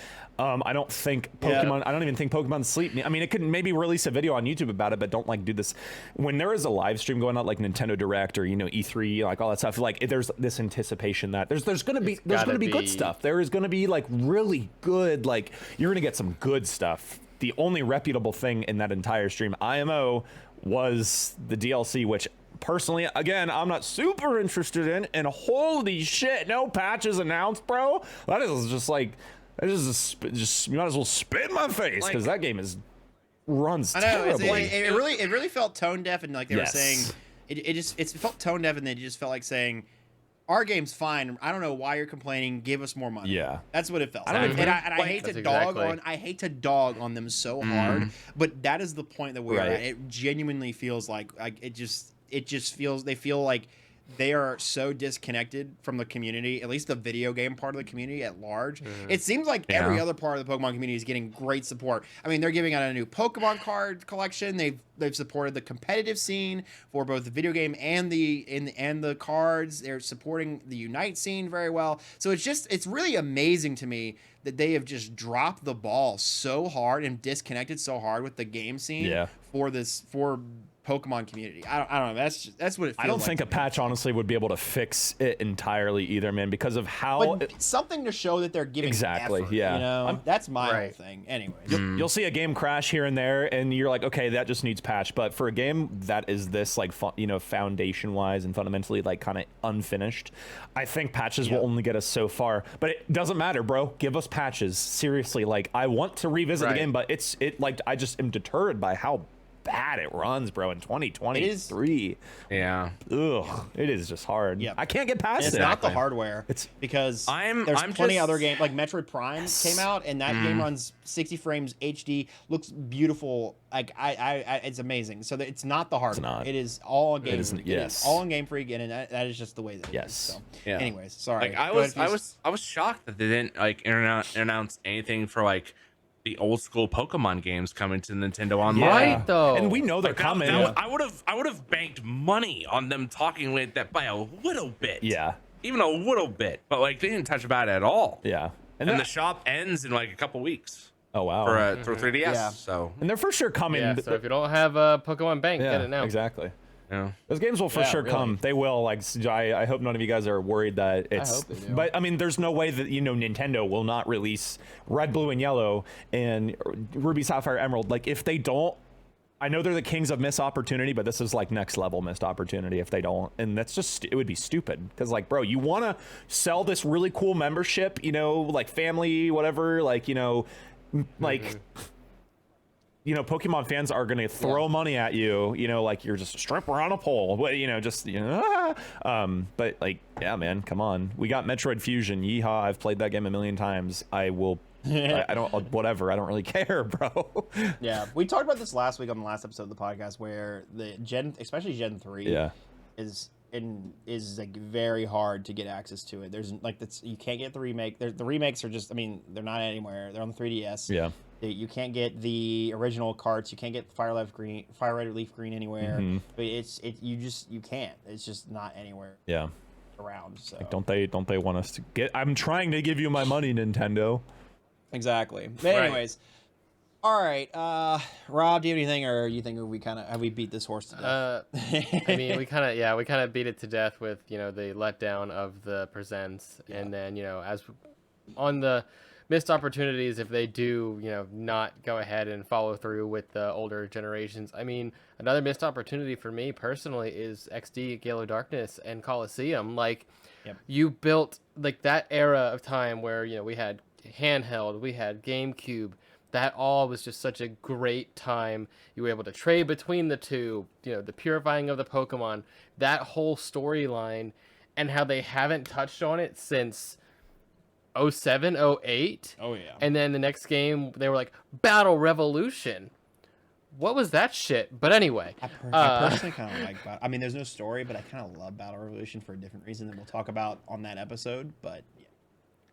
[SPEAKER 4] I don't think Pokemon, I don't even think Pokemon Sleep. I mean, it could maybe release a video on YouTube about it, but don't like do this. When there is a live stream going on like Nintendo Direct or, you know, E3, like all that stuff, like there's this anticipation that there's going to be good stuff. There is going to be like really good, like you're going to get some good stuff. The only reputable thing in that entire stream, IMO, was the DLC, which personally, again, I'm not super interested in. And holy shit, no patches announced, bro. That is just like, that is just you might as well spit in my face because that game runs
[SPEAKER 1] I know
[SPEAKER 4] terribly.
[SPEAKER 1] it really felt tone deaf and like they were saying it felt tone deaf and they just felt like saying our game's fine. I don't know why you're complaining. Give us more money.
[SPEAKER 4] Yeah,
[SPEAKER 1] that's what it felt.
[SPEAKER 4] I
[SPEAKER 1] And I hate to dog
[SPEAKER 3] exactly.
[SPEAKER 1] on. I hate to dog on them so hard, but that is the point that we're at. It genuinely feels like it just feels they feel like they are so disconnected from the community, at least the video game part of the community at large. It seems like every other part of the Pokemon community is getting great support. I mean, they're giving out a new Pokemon card collection. They've supported the competitive scene for both the video game and the cards. They're supporting the Unite scene very well. So it's really amazing to me that they have just dropped the ball so hard and disconnected so hard with the game scene for Pokemon community. I don't know. That's what it feels like.
[SPEAKER 4] I don't think a patch honestly would be able to fix it entirely either, man, because of how
[SPEAKER 1] something to show that they're giving effort, you know? That's my whole thing. Anyway,
[SPEAKER 4] you'll see a game crash here and there, and you're like, okay, that just needs patch. But for a game that is this like you know, foundation wise and fundamentally like kind of unfinished, I think patches will only get us so far. But it doesn't matter, bro. Give us patches. Seriously, like I want to revisit the game, but like I just am deterred by how bad it runs, bro, in 2023.
[SPEAKER 2] Yeah.
[SPEAKER 4] Ugh, it is just hard. I can't get past it.
[SPEAKER 1] It's not the hardware. It's because there's plenty other games like Metroid Prime came out and that game runs 60 frames HD, looks beautiful. Like it's amazing. So it's not the hardware. It is all Game Freak. It is all on Game Freak, and that is just the way that it is. So, anyways, sorry.
[SPEAKER 2] Like I was shocked that they didn't like announce anything for like the old school Pokemon games coming to Nintendo Online.
[SPEAKER 3] Right though,
[SPEAKER 4] and we know they're coming.
[SPEAKER 2] I would have banked money on them talking with that by a little bit.
[SPEAKER 4] Yeah,
[SPEAKER 2] even a little bit. But like they didn't touch about it at all.
[SPEAKER 4] Yeah,
[SPEAKER 2] and the shop ends in like a couple weeks.
[SPEAKER 4] Oh wow,
[SPEAKER 2] for 3DS. Yeah. So
[SPEAKER 4] and they're for sure coming.
[SPEAKER 3] Yeah, so if you don't have a Pokemon Bank, get it now.
[SPEAKER 4] Exactly.
[SPEAKER 2] Yeah.
[SPEAKER 4] Those games will for sure come. They will. Like, I hope none of you guys are worried that it's.
[SPEAKER 3] I hope they do.
[SPEAKER 4] But I mean, there's no way that, you know, Nintendo will not release Red, Blue, and Yellow and Ruby, Sapphire, Emerald. Like, if they don't, I know they're the kings of missed opportunity, but this is like next level missed opportunity if they don't. And that's just, it would be stupid. Because, like, bro, you want to sell this really cool membership, you know, like family, whatever, like, you know, like. You know, Pokemon fans are going to throw money at you, you know, like you're just a stripper on a pole, you know, just, you know, but like, yeah, man, come on. We got Metroid Fusion. Yeehaw. I've played that game a million times. I will, I don't, whatever. I don't really care, bro.
[SPEAKER 1] Yeah. We talked about this last week on the last episode of the podcast where especially Gen 3 is like very hard to get access to it. There's like, you can't get the remake. The remakes are just, I mean, they're not anywhere. They're on the 3DS. Yeah. You can't get the original carts. You can't get Fire Red Leaf Green anywhere. But you can't. It's just not anywhere.
[SPEAKER 4] Yeah.
[SPEAKER 1] Around. So
[SPEAKER 4] like, don't they want us to get? I'm trying to give you my money, Nintendo.
[SPEAKER 1] Exactly. But anyways, all right. Rob, do you have anything, or you think have we beat this horse to death?
[SPEAKER 3] I mean, we kind of beat it to death with, you know, the letdown of the presents, and then, you know, as on the missed opportunities if they do, not go ahead and follow through with the older generations. I mean, another missed opportunity for me personally is XD, Gale of Darkness, and Coliseum. Like, you built like that era of time where we had handheld, we had GameCube. That all was just such a great time. You were able to trade between the two. The purifying of the Pokemon, that whole storyline, and how they haven't touched on it since 07, 08.
[SPEAKER 1] Oh yeah.
[SPEAKER 3] And then the next game they were like Battle Revolution. What was that shit? But anyway,
[SPEAKER 1] I personally kind of like Battle. I mean, there's no story, but I kind of love Battle Revolution for a different reason that we'll talk about on that episode. But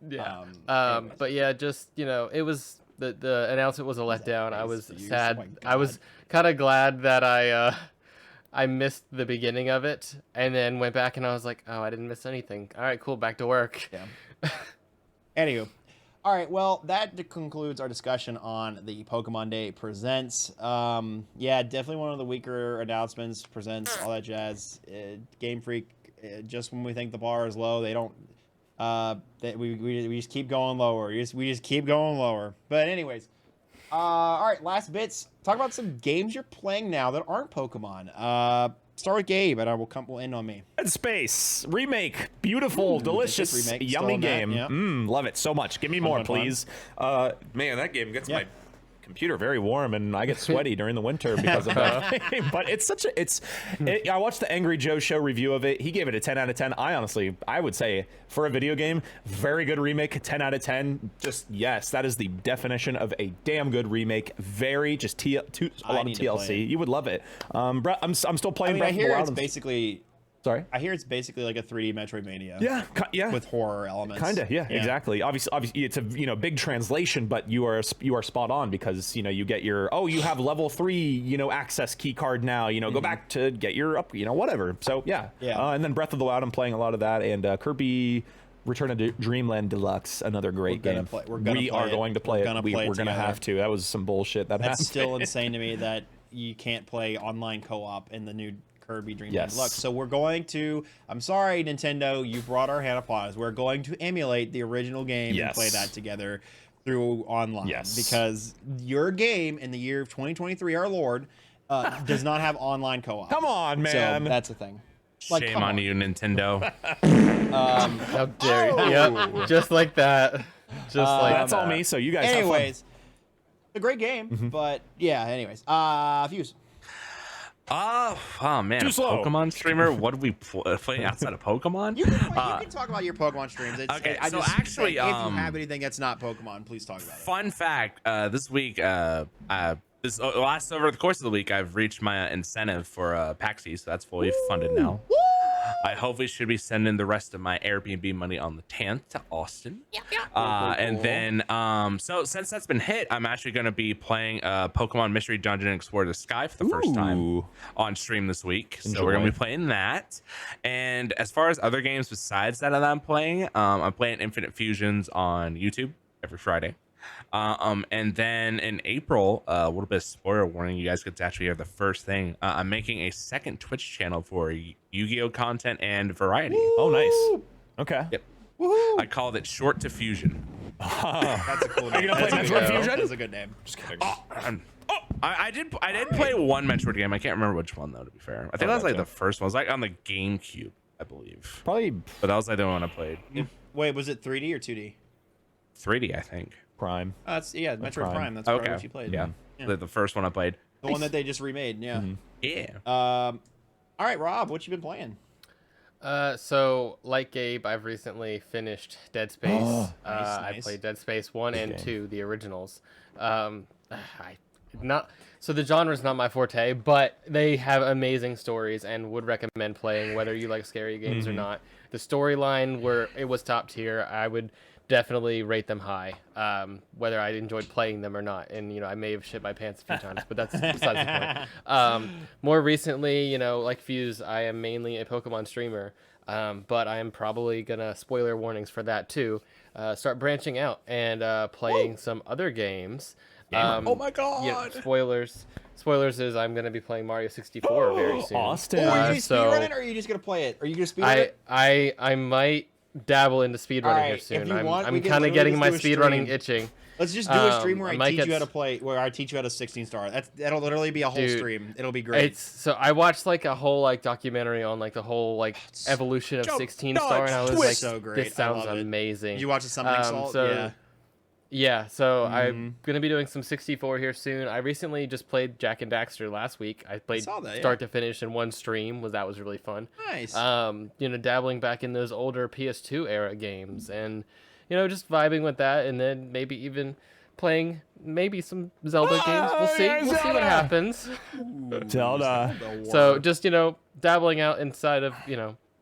[SPEAKER 3] yeah. But yeah, just it was the announcement was a letdown. I was sad.
[SPEAKER 1] Oh
[SPEAKER 3] I was kind of glad that I missed the beginning of it, and then went back and I was like, oh, I didn't miss anything. All right, cool, back to work.
[SPEAKER 1] Yeah. Anywho, all right. Well, that concludes our discussion on the Pokemon Day Presents. Yeah, definitely one of the weaker announcements. Presents, all that jazz. Game Freak, just when we think the bar is low, they don't. We just keep going lower. We just keep going lower. But anyways, all right. Last bits. Talk about some games you're playing now that aren't Pokemon. Start with Gabe, and we'll end on me.
[SPEAKER 4] Dead Space remake, beautiful, delicious,
[SPEAKER 1] remake,
[SPEAKER 4] yummy game.
[SPEAKER 1] Yep.
[SPEAKER 4] Love it so much. Give me more, please. Man, that game gets my computer very warm, and I get sweaty during the winter because of that. But it's I watched the Angry Joe Show review of it. He gave it a 10 out of 10. I would say for a video game, very good remake, 10 out of 10. Just yes, that is the definition of a damn good remake. Very just a lot of TLC. You would love it. I'm still playing.
[SPEAKER 1] I hear it's basically.
[SPEAKER 4] Sorry?
[SPEAKER 1] I hear it's basically like a 3D Metroidvania.
[SPEAKER 4] Yeah.
[SPEAKER 1] With horror elements.
[SPEAKER 4] Kinda, yeah, exactly. Obviously, it's a big translation, but you are spot on because you get your you have level 3 access key card now. Go back to get your up whatever. So yeah. And then Breath of the Wild, I'm playing a lot of that, and Kirby Return of Dreamland Deluxe, another great game. We are going to play it. We're gonna have to. That was some bullshit. That's
[SPEAKER 1] still insane to me that you can't play online co-op in the new Kirby Dream Land Deluxe. So we're going to, I'm sorry, Nintendo, you brought our hand upon us. We're going to emulate the original game and play that together through online. Because your game in the year of 2023, our Lord, does not have online co-op.
[SPEAKER 4] Come on, man.
[SPEAKER 1] So that's the thing.
[SPEAKER 2] Shame on you, Nintendo.
[SPEAKER 3] How dare you? Yep, just like that.
[SPEAKER 4] That's all me, so you guys
[SPEAKER 1] anyways, a great game, but yeah, anyways. Fuse.
[SPEAKER 2] Oh man,
[SPEAKER 4] Too slow.
[SPEAKER 2] Pokemon streamer. What do we play outside of Pokemon?
[SPEAKER 1] You can talk about your Pokemon streams.
[SPEAKER 2] Okay,
[SPEAKER 1] I
[SPEAKER 2] so
[SPEAKER 1] just
[SPEAKER 2] actually,
[SPEAKER 1] if you have anything that's not Pokemon, please talk about it.
[SPEAKER 2] Fun fact: this week, over the course of the week, I've reached my incentive for Paxi, so that's fully funded now.
[SPEAKER 1] Woo!
[SPEAKER 2] I hopefully should be sending the rest of my Airbnb money on the 10th to Austin. And then, so since that's been hit, I'm actually going to be playing Pokemon Mystery Dungeon Explore the Sky for the first time on stream this week. So we're going to be playing that. And as far as other games besides that I'm playing Infinite Fusions on YouTube every Friday. And then in April, a little bit of spoiler warning, you guys get to actually hear the first thing. I'm making a second Twitch channel for Yu-Gi-Oh content and variety.
[SPEAKER 4] Oh, nice. Okay.
[SPEAKER 2] Yep. Woohoo. I called it Short to Fusion.
[SPEAKER 1] That's a cool name.
[SPEAKER 4] Are you gonna play Metroid Fusion?
[SPEAKER 1] That's a good name. Just kidding.
[SPEAKER 2] I did play one Metroid game. I can't remember which one though. To be fair, I think that was like the first one. It was like on the GameCube, I believe.
[SPEAKER 4] Probably.
[SPEAKER 2] But that was like the one I played.
[SPEAKER 1] Wait, was it 3D or 2D?
[SPEAKER 2] 3D, I think.
[SPEAKER 4] Prime.
[SPEAKER 1] That's Metroid Prime. That's probably what you played.
[SPEAKER 2] Yeah. The first one I played.
[SPEAKER 1] The one that they just remade. Yeah.
[SPEAKER 2] Yeah.
[SPEAKER 1] All right, Rob, what you been playing?
[SPEAKER 3] So like Gabe, I've recently finished Dead Space.
[SPEAKER 1] Nice.
[SPEAKER 3] I played Dead Space 1 and 2, the originals. So the genre is not my forte, but they have amazing stories and would recommend playing whether you like scary games or not. The storyline where it was top tier, I would definitely rate them high, whether I enjoyed playing them or not. And I may have shit my pants a few times, but that's besides the point. More recently, like Fuse, I am mainly a Pokemon streamer, but I am probably gonna, spoiler warnings for that too, start branching out and playing some other games.
[SPEAKER 2] Oh my god!
[SPEAKER 3] Yeah, spoilers is I'm gonna be playing Mario 64 very soon.
[SPEAKER 4] Austin.
[SPEAKER 1] Are you speedrun it, or are you just gonna play it? Are you gonna speedrun it?
[SPEAKER 3] I might dabble into speedrunning here
[SPEAKER 1] Alright, if
[SPEAKER 3] soon.
[SPEAKER 1] you want, we
[SPEAKER 3] I'm
[SPEAKER 1] can
[SPEAKER 3] kind of
[SPEAKER 1] literally
[SPEAKER 3] getting my
[SPEAKER 1] just do a
[SPEAKER 3] speedrunning
[SPEAKER 1] stream.
[SPEAKER 3] itching.
[SPEAKER 1] Let's just do a stream where
[SPEAKER 3] I
[SPEAKER 1] I
[SPEAKER 3] might
[SPEAKER 1] teach
[SPEAKER 3] get
[SPEAKER 1] you how to play, where I teach you how to 16 star. That'll literally be a whole
[SPEAKER 3] Dude,
[SPEAKER 1] stream. It'll be great.
[SPEAKER 3] It's so I watched like a whole like documentary on like the whole like evolution of 16 star, and I was like,
[SPEAKER 1] so great.
[SPEAKER 3] this sounds
[SPEAKER 1] I love it.
[SPEAKER 3] amazing.
[SPEAKER 1] Did you watch the Summoning Salt?
[SPEAKER 3] so-
[SPEAKER 1] Yeah.
[SPEAKER 3] Yeah, so I'm gonna be doing some 64 here soon. I recently just played Jack and Daxter last week. I played
[SPEAKER 1] saw that, yeah.
[SPEAKER 3] start to finish in one stream. That was really fun.
[SPEAKER 1] Nice.
[SPEAKER 3] Dabbling back in those older PS2 era games, and just vibing with that, and then maybe even playing maybe some Zelda games. We'll see.
[SPEAKER 4] yeah,
[SPEAKER 3] We'll see what
[SPEAKER 4] Zelda.
[SPEAKER 3] happens.
[SPEAKER 4] Zelda.
[SPEAKER 3] So just dabbling out inside of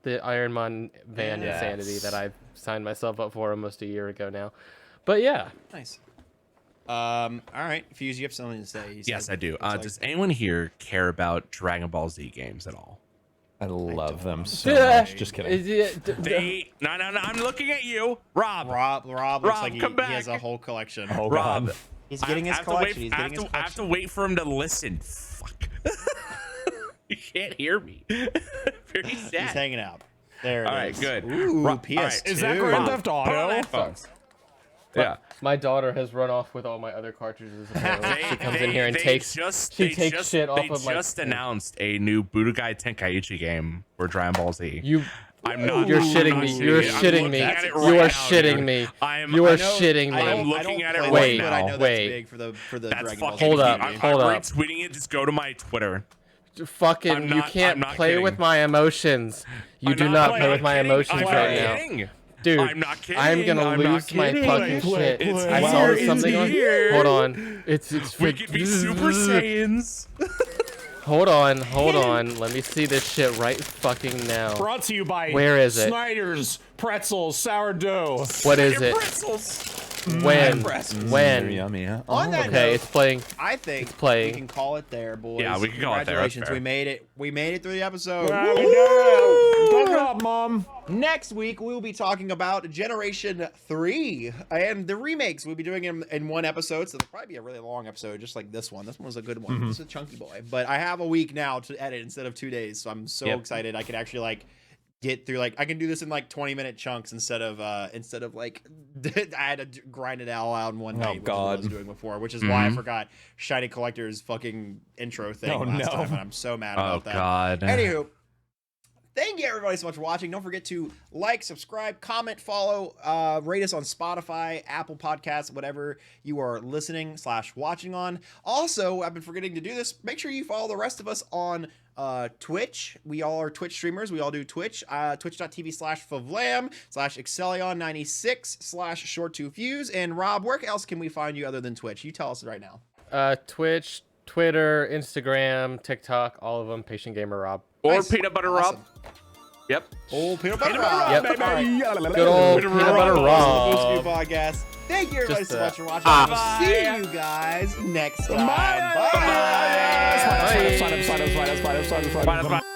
[SPEAKER 3] the Iron Man van
[SPEAKER 1] Yes.
[SPEAKER 3] insanity that I've signed myself up for almost a year ago now. But yeah.
[SPEAKER 1] Nice. All right, Fuse, you have something to say.
[SPEAKER 2] Yes, I do. Does anyone here care about Dragon Ball Z games at all?
[SPEAKER 4] I love them so much. Just kidding.
[SPEAKER 2] No, I'm looking at you, Rob.
[SPEAKER 1] Rob looks
[SPEAKER 2] Rob,
[SPEAKER 1] like he
[SPEAKER 2] come back.
[SPEAKER 1] has a whole collection.
[SPEAKER 4] Oh,
[SPEAKER 2] Rob.
[SPEAKER 4] God.
[SPEAKER 1] He's getting his collection. He's getting his
[SPEAKER 2] I have to
[SPEAKER 1] collection.
[SPEAKER 2] wait for him to listen. Fuck. You can't hear me. Very sad.
[SPEAKER 1] He's hanging out. There it is.
[SPEAKER 2] All right, good.
[SPEAKER 1] Ooh,
[SPEAKER 2] Rob,
[SPEAKER 1] PS2.
[SPEAKER 2] all right.
[SPEAKER 4] Is that Grand
[SPEAKER 2] Rob,
[SPEAKER 4] Theft
[SPEAKER 2] put on
[SPEAKER 4] Auto?
[SPEAKER 2] headphones. Yeah.
[SPEAKER 3] My daughter has run off with all my other cartridges. Apparently. She comes in here and
[SPEAKER 2] they
[SPEAKER 3] takes shit off
[SPEAKER 2] They
[SPEAKER 3] of my.
[SPEAKER 2] just announced a new Budokai Tenkaichi game for Dragon Ball Z. I'm not.
[SPEAKER 3] You're
[SPEAKER 2] I'm
[SPEAKER 3] shitting
[SPEAKER 2] not
[SPEAKER 3] me.
[SPEAKER 2] kidding
[SPEAKER 3] You're
[SPEAKER 2] you. I'm
[SPEAKER 3] shitting
[SPEAKER 2] looking
[SPEAKER 3] me.
[SPEAKER 2] at it
[SPEAKER 3] You
[SPEAKER 2] right
[SPEAKER 3] are
[SPEAKER 2] now,
[SPEAKER 3] shitting
[SPEAKER 2] dude.
[SPEAKER 3] me. You
[SPEAKER 2] I
[SPEAKER 3] are
[SPEAKER 2] know-
[SPEAKER 3] shitting me.
[SPEAKER 2] I'm looking at it
[SPEAKER 1] play
[SPEAKER 2] right
[SPEAKER 1] it, but I
[SPEAKER 2] now.
[SPEAKER 1] know that's
[SPEAKER 3] Wait.
[SPEAKER 1] big for the
[SPEAKER 2] That's
[SPEAKER 1] Dragon Ball
[SPEAKER 2] fucking.
[SPEAKER 3] Hold up,
[SPEAKER 2] I'm
[SPEAKER 3] hold up.
[SPEAKER 2] retweeting it. Just go to my Twitter.
[SPEAKER 3] Fucking,
[SPEAKER 2] I'm
[SPEAKER 3] you
[SPEAKER 2] not-
[SPEAKER 3] can't
[SPEAKER 2] I'm not
[SPEAKER 3] play
[SPEAKER 2] kidding.
[SPEAKER 3] with my emotions. You
[SPEAKER 2] I'm
[SPEAKER 3] do not play
[SPEAKER 2] I'm
[SPEAKER 3] with my
[SPEAKER 2] kidding.
[SPEAKER 3] emotions
[SPEAKER 2] I'm
[SPEAKER 3] right
[SPEAKER 2] not
[SPEAKER 3] now.
[SPEAKER 2] kidding.
[SPEAKER 3] Dude,
[SPEAKER 2] I'm not kidding.
[SPEAKER 3] I'm gonna
[SPEAKER 2] I'm not
[SPEAKER 3] lose my
[SPEAKER 2] kidding.
[SPEAKER 3] fucking shit.
[SPEAKER 2] It's
[SPEAKER 3] I
[SPEAKER 2] here,
[SPEAKER 3] saw
[SPEAKER 2] it's
[SPEAKER 3] something on.
[SPEAKER 2] here.
[SPEAKER 3] Hold on. It's
[SPEAKER 2] We could be Super Saiyans.
[SPEAKER 3] Hold on. Let me see this shit right fucking now.
[SPEAKER 4] Brought to you by
[SPEAKER 3] Where is it?
[SPEAKER 4] Snyder's Pretzels Sourdough.
[SPEAKER 3] What is
[SPEAKER 2] Your
[SPEAKER 3] it?
[SPEAKER 2] pretzels.
[SPEAKER 3] When?
[SPEAKER 1] pretzels.
[SPEAKER 3] When?
[SPEAKER 4] Yummy, huh?
[SPEAKER 1] On that
[SPEAKER 3] Okay,
[SPEAKER 1] note,
[SPEAKER 3] it's playing.
[SPEAKER 1] I think
[SPEAKER 3] playing.
[SPEAKER 1] we can call it there, boys.
[SPEAKER 2] Yeah, we can call it there, that's
[SPEAKER 1] Congratulations,
[SPEAKER 2] fair.
[SPEAKER 1] we made it. We made it through the episode.
[SPEAKER 4] Good job, Mom.
[SPEAKER 1] Next week, we will be talking about Generation 3 and the remakes. We'll be doing them in one episode, so it'll probably be a really long episode, just like this one. This one was a good one. This is a chunky boy. But I have a week now to edit instead of 2 days, so I'm so excited. I can actually, get through, I can do this in, 20-minute chunks instead of I had to grind it all out in one night, which I was doing before, which is why I forgot Shiny Collector's fucking intro thing last time, and I'm so mad about that.
[SPEAKER 2] Oh, God.
[SPEAKER 1] Anywho, thank you everybody so much for watching. Don't forget to like, subscribe, comment, follow, rate us on Spotify, Apple Podcasts, whatever you are listening / watching on. Also, I've been forgetting to do this. Make sure you follow the rest of us on Twitch. We all are Twitch streamers. We all do Twitch. Twitch.tv/favlam /Excellion96 /Short2Fuse. And Rob, where else can we find you other than Twitch? You tell us right now.
[SPEAKER 3] Twitch, Twitter, Instagram, TikTok, all of them. Patient Gamer Rob.
[SPEAKER 2] Or
[SPEAKER 1] Nice.
[SPEAKER 2] Peanut Butter
[SPEAKER 1] Awesome.
[SPEAKER 2] Rob. Yep.
[SPEAKER 1] Old peanut butter
[SPEAKER 2] Peanut butter
[SPEAKER 1] Rob.
[SPEAKER 3] Yep.
[SPEAKER 4] Baby.
[SPEAKER 3] Good old
[SPEAKER 2] Peanut
[SPEAKER 3] peanut
[SPEAKER 2] butter
[SPEAKER 3] butter
[SPEAKER 1] Boost
[SPEAKER 3] Rob.
[SPEAKER 1] Podcast. Thank you everybody
[SPEAKER 3] Just
[SPEAKER 1] so
[SPEAKER 3] that.
[SPEAKER 1] much for watching. I'll see you guys next time. Bye.
[SPEAKER 4] Bye.
[SPEAKER 3] Bye.
[SPEAKER 4] Bye.